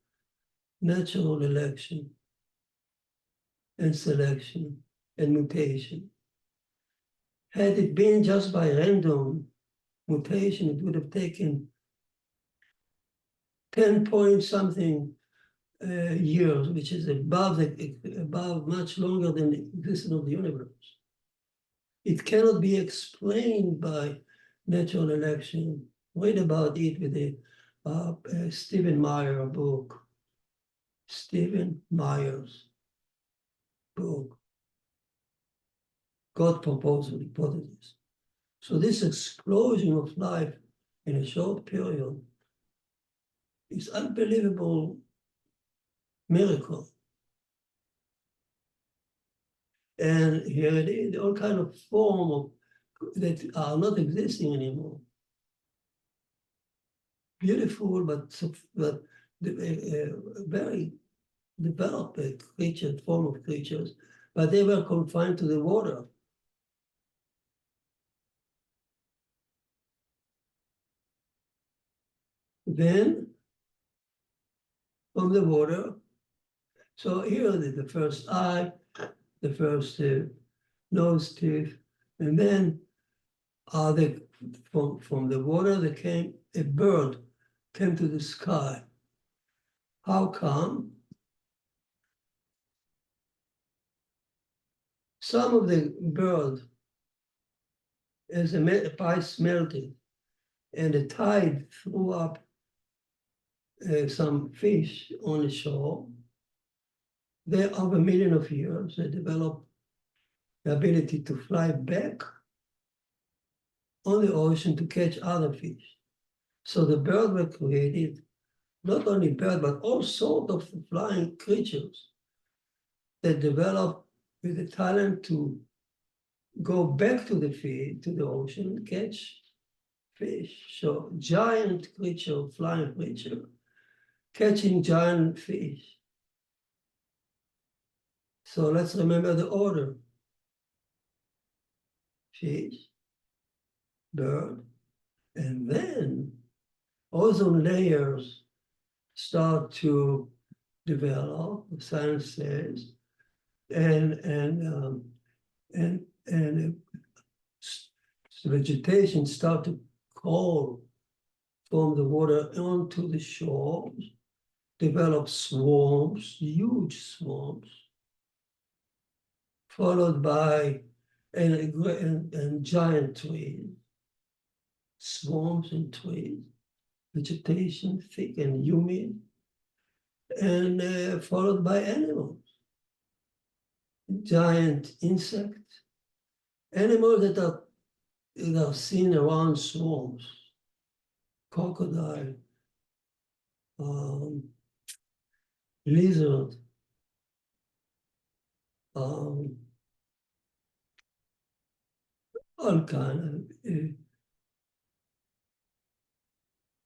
natural election and selection and mutation. Had it been just by random mutation, it would have taken 10 point something years, which is above much longer than the existence of the universe. It cannot be explained by natural election. Read about it with the Stephen Meyer book. Stephen Meyer's book. God proposed hypothesis. So this explosion of life in a short period is unbelievable miracle. And here it is, all kind of form that are not existing anymore. Beautiful, but very developed creature, form of creatures, but they were confined to the water. Then, from the water, so here the first eye, the first nose, teeth, and then from the water there came a bird, came to the sky. How come? Some of the bird, as the ice melted and the tide threw up some fish on the shore, they over 1 million of years, they developed the ability to fly back on the ocean to catch other fish. So the bird were created, not only bird, but all sorts of flying creatures that developed with the talent to go back to the field, to the ocean, and catch fish. So giant creature, flying creature, catching giant fish. So let's remember the order. Fish, bird, and then ozone layers start to develop, science says, and vegetation start to crawl from the water onto the shores, develop swarms, huge swarms, followed by and giant trees, swarms and trees, vegetation thick and humid, and followed by animals, giant insects, animals that are seen around swarms, crocodile, lizard, all kind of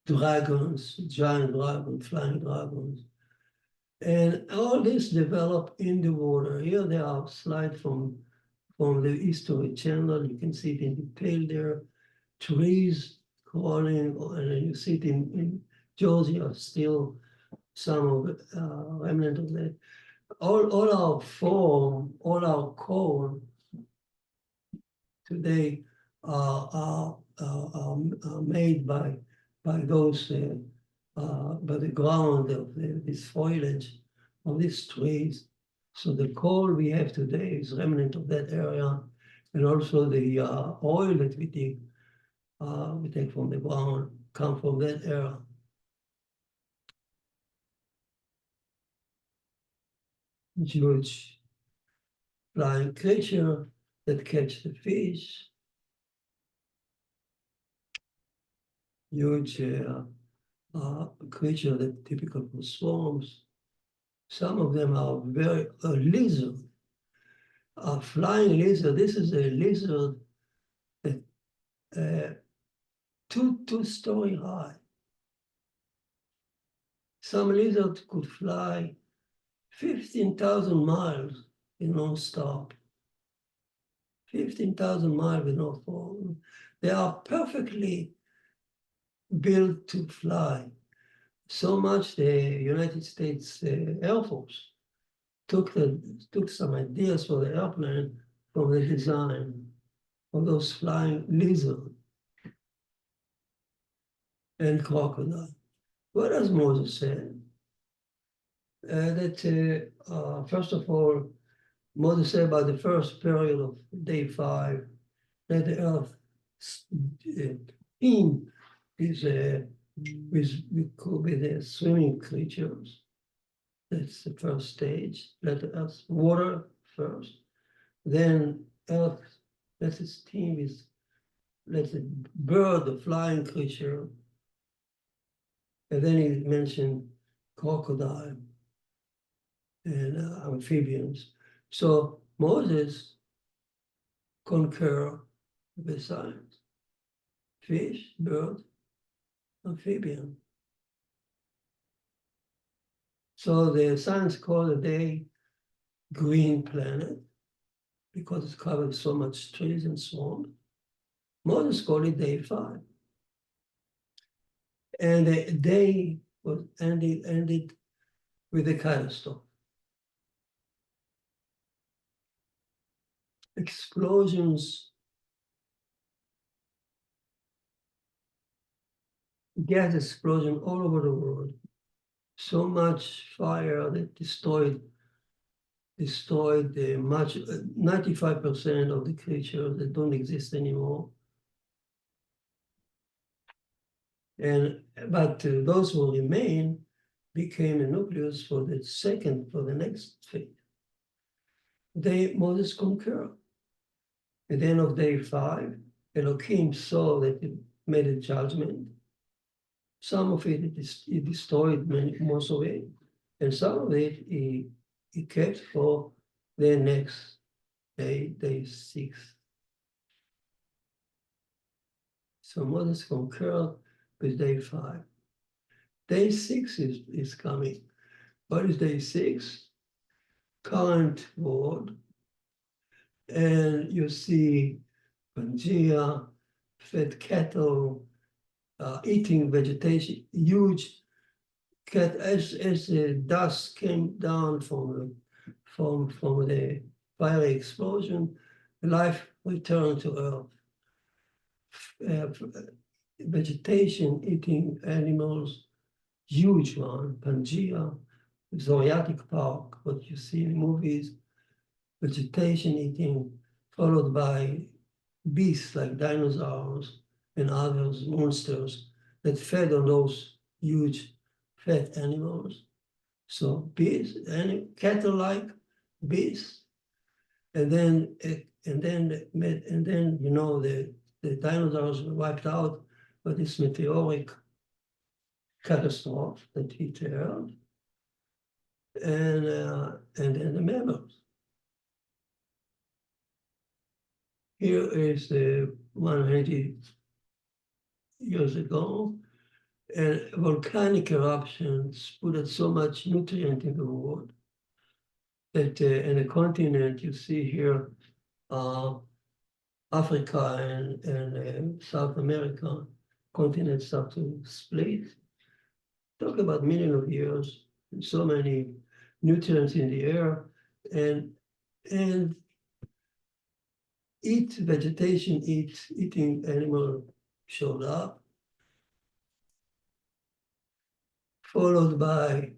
dragons, giant dragons, flying dragons. And all this developed in the water. Here they are slide from the History Channel. You can see it in detail there. Trees crawling, and you see it in Georgia still, some of it, remnant of that. All our form, all our code today are are made by those by the ground of this foliage of these trees. So the coal we have today is remnant of that area, and also the oil that we take from the ground come from that area. Huge flying creature that catch the fish. Huge creature that typical for swarms. Some of them are very lizard, a flying lizard. This is a lizard that two-story high. Some lizards could fly 15,000 miles in non-stop. 15,000 miles with no fall. They are perfectly built to fly. So much the United States Air Force took some ideas for the airplane from the design of those flying lizards and crocodile. What does Moses say? That first of all, Moses said about the first period of day 5, that the earth teemed with the swimming creatures. That's the first stage. Let the earth water first, then earth let its teem with let the bird, the flying creature, and then he mentioned crocodile and amphibians. So Moses concur with science. Fish, bird, amphibian. So the science called the day green planet because it's covered with so much trees and swamp. Moses called it day 5. And the day was ended with a catastrophe. Explosions, gas explosion all over the world. So much fire that destroyed the 95% of the creatures that don't exist anymore. But those who remain became a nucleus for the next phase. Moses concurred. At the end of day 5, Elohim saw that it made a judgment. Some of it he destroyed, most of it, and some of it he kept for the next day 6. So Moses concurred with day 5. Day 6 is coming. What is day 6? Current world. And you see Pangea, fed cattle, eating vegetation, huge cat as the dust came down from the fiery explosion, life returned to Earth. Vegetation eating animals, huge one, Pangea, Zoatic Park, what you see in movies, vegetation eating, followed by beasts like dinosaurs and others, monsters that fed on those huge fat animals. So beasts and cattle-like beasts, and then you know the dinosaurs were wiped out by this meteoric catastrophe that hit the Earth, and then the mammals. Here is the 180 years ago, and volcanic eruptions put out so much nutrient in the world that in a continent you see here, Africa and South America, continents start to split. Talk about millions of years, so many nutrients in the air, and vegetation eating animal showed up, followed by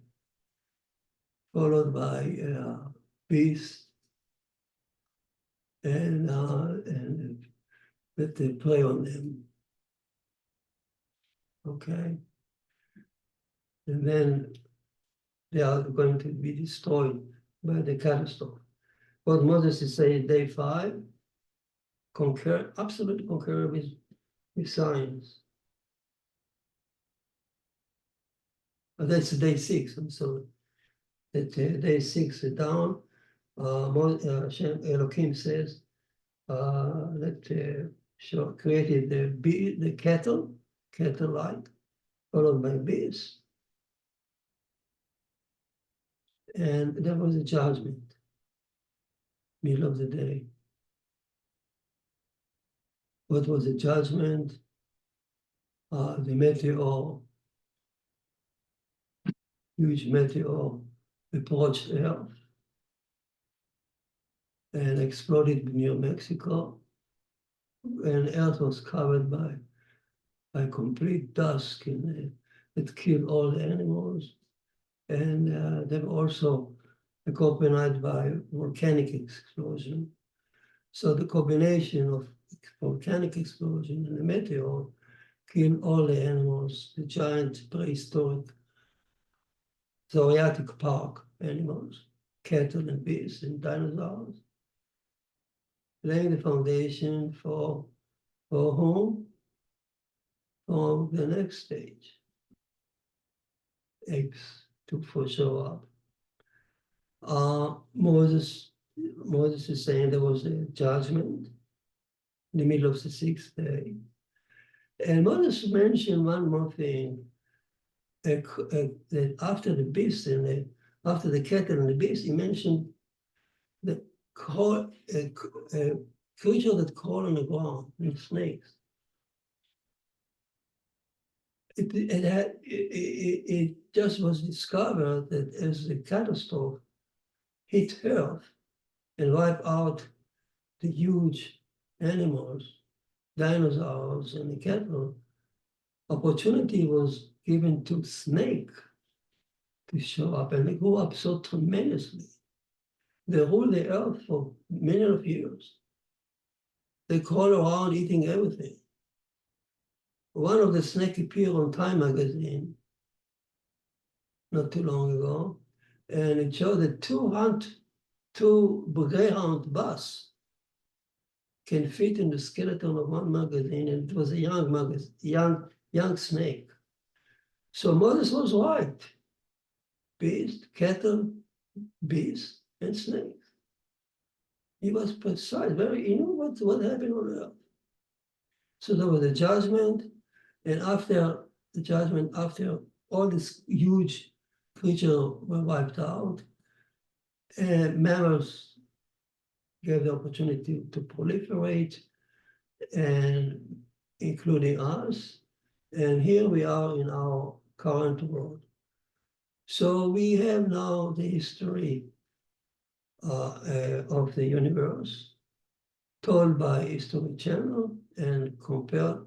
beasts and that they prey on them. Okay, and then they are going to be destroyed by the catastrophe. What Moses is saying, day 5, absolutely concur with science. But that's day 6, I'm sorry. That day 6 down, Hashem Elohim says that created the cattle-like, followed by beasts. And there was a judgment, middle of the day. What was the judgment? The meteor, huge meteor, approached Earth and exploded near Mexico. And Earth was covered by complete dusk, and it killed all the animals. And they were also accompanied by volcanic explosion. So the combination of volcanic explosion and the meteor killed all the animals, the giant prehistoric Zoatic Park animals, cattle and beasts and dinosaurs, laying the foundation for whom? For the next stage, apes to show up. Moses is saying there was a judgment in the middle of the 6th day. And Moses mentioned one more thing, that after the beast and after the cattle and the beast, he mentioned the creature that crawl on the ground, and snakes. It just was discovered that as the catastrophe hit Earth and wiped out the huge animals, dinosaurs and the cattle, opportunity was given to snake to show up, and they grew up so tremendously. They ruled the earth for many of years. They crawl around eating everything. One of the snakes appeared on Time magazine not too long ago, and it showed that two Greyhound bus can fit in the skeleton of one magazine, and it was a young magazine, young snake. So Moses was right. Beast, cattle, beast, and snakes. He was precise, he knew what happened on earth. So there was a judgment, and after the judgment, after all these huge creatures were wiped out, and mammals gave the opportunity to proliferate, and including us. And here we are in our current world. So we have now the history of the universe told by History Channel, and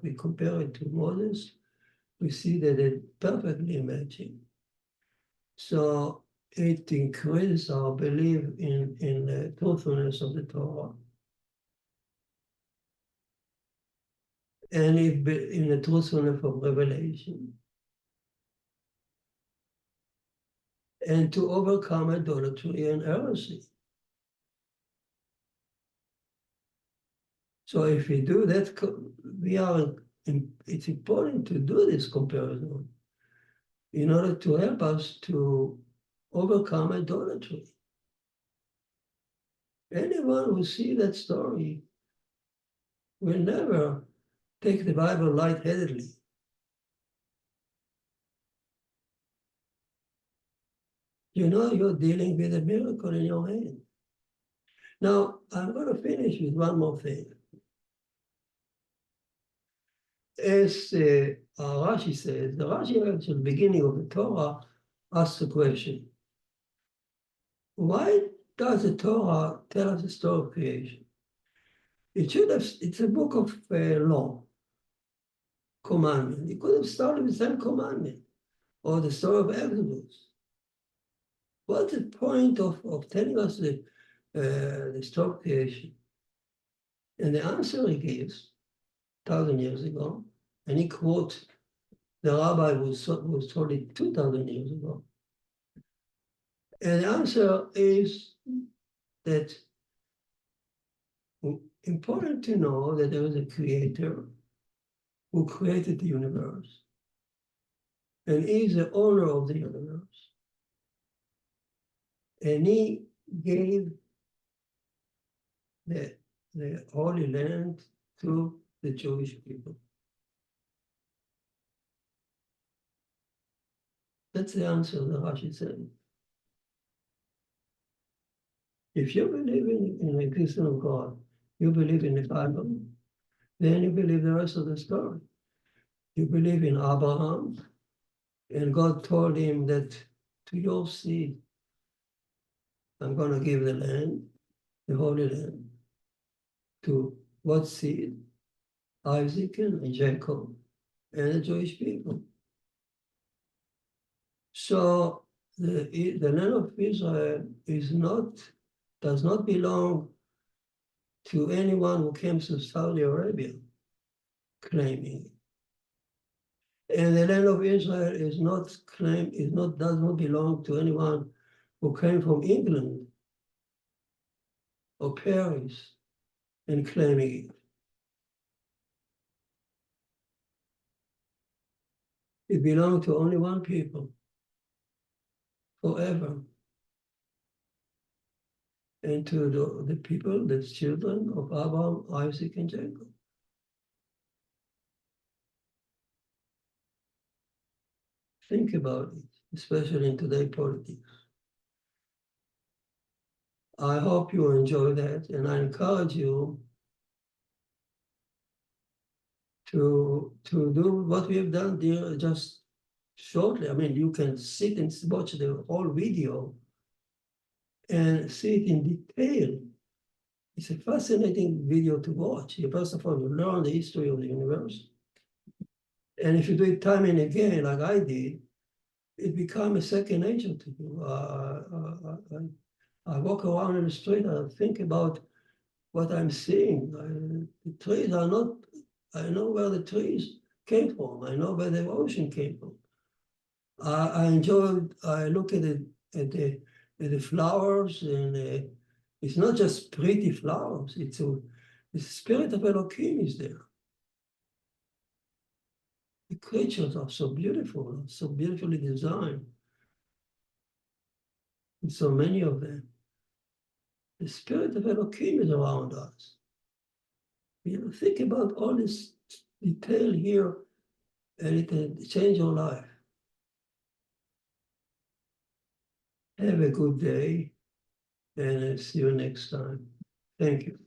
we compare it to Moses. We see that it's perfectly matching. So it increases our belief in the truthfulness of the Torah, and in the truthfulness of Revelation, and to overcome idolatry and heresy. So if we do that, it's important to do this comparison in order to help us to overcome idolatry. Anyone who sees that story will never take the Bible lightheadedly. You know you're dealing with a miracle in your hand. Now, I'm going to finish with one more thing. As Rashi says, the Rashi at the beginning of the Torah asks the question, why does the Torah tell us the story of creation? It's a book of law. commandment. He could have started with the 10 commandment or the story of Exodus. What's the point of telling us the story of creation? And the answer he gives 1,000 years ago, and he quotes the Rabbi was told it 2,000 years ago. And the answer is that important to know that there is a creator who created the universe, and is the owner of the universe. And he gave the Holy Land to the Jewish people. That's the answer that Rashi said. If you believe in the existence of God, you believe in the Bible, then you believe the rest of the story. You believe in Abraham, and God told him that to your seed, I'm going to give the land, the Holy Land, to what seed? Isaac and Jacob and the Jewish people. So the land of Israel does not belong to anyone who comes to Saudi Arabia claiming it. And the land of Israel does not belong to anyone who came from England or Paris and claiming it. It belongs to only one people forever. And to the people, the children of Abraham, Isaac, and Jacob. Think about it, especially in today's politics. I hope you enjoy that, and I encourage you to do what we have done there just shortly. I mean, you can sit and watch the whole video and see it in detail. It's a fascinating video to watch. First of all, you learn the history of the universe. And if you do it time and again, like I did, it becomes a second nature to you. I walk around in the street, I think about what I'm seeing. The trees are not, I know where the trees came from. I know where the ocean came from. I look at the flowers, and it's not just pretty flowers, the spirit of Elohim is there. The creatures are so beautiful, so beautifully designed. And so many of them. The spirit of Elohim is around us. Think about all this detail here, and it can change your life. Have a good day, and see you next time. Thank you.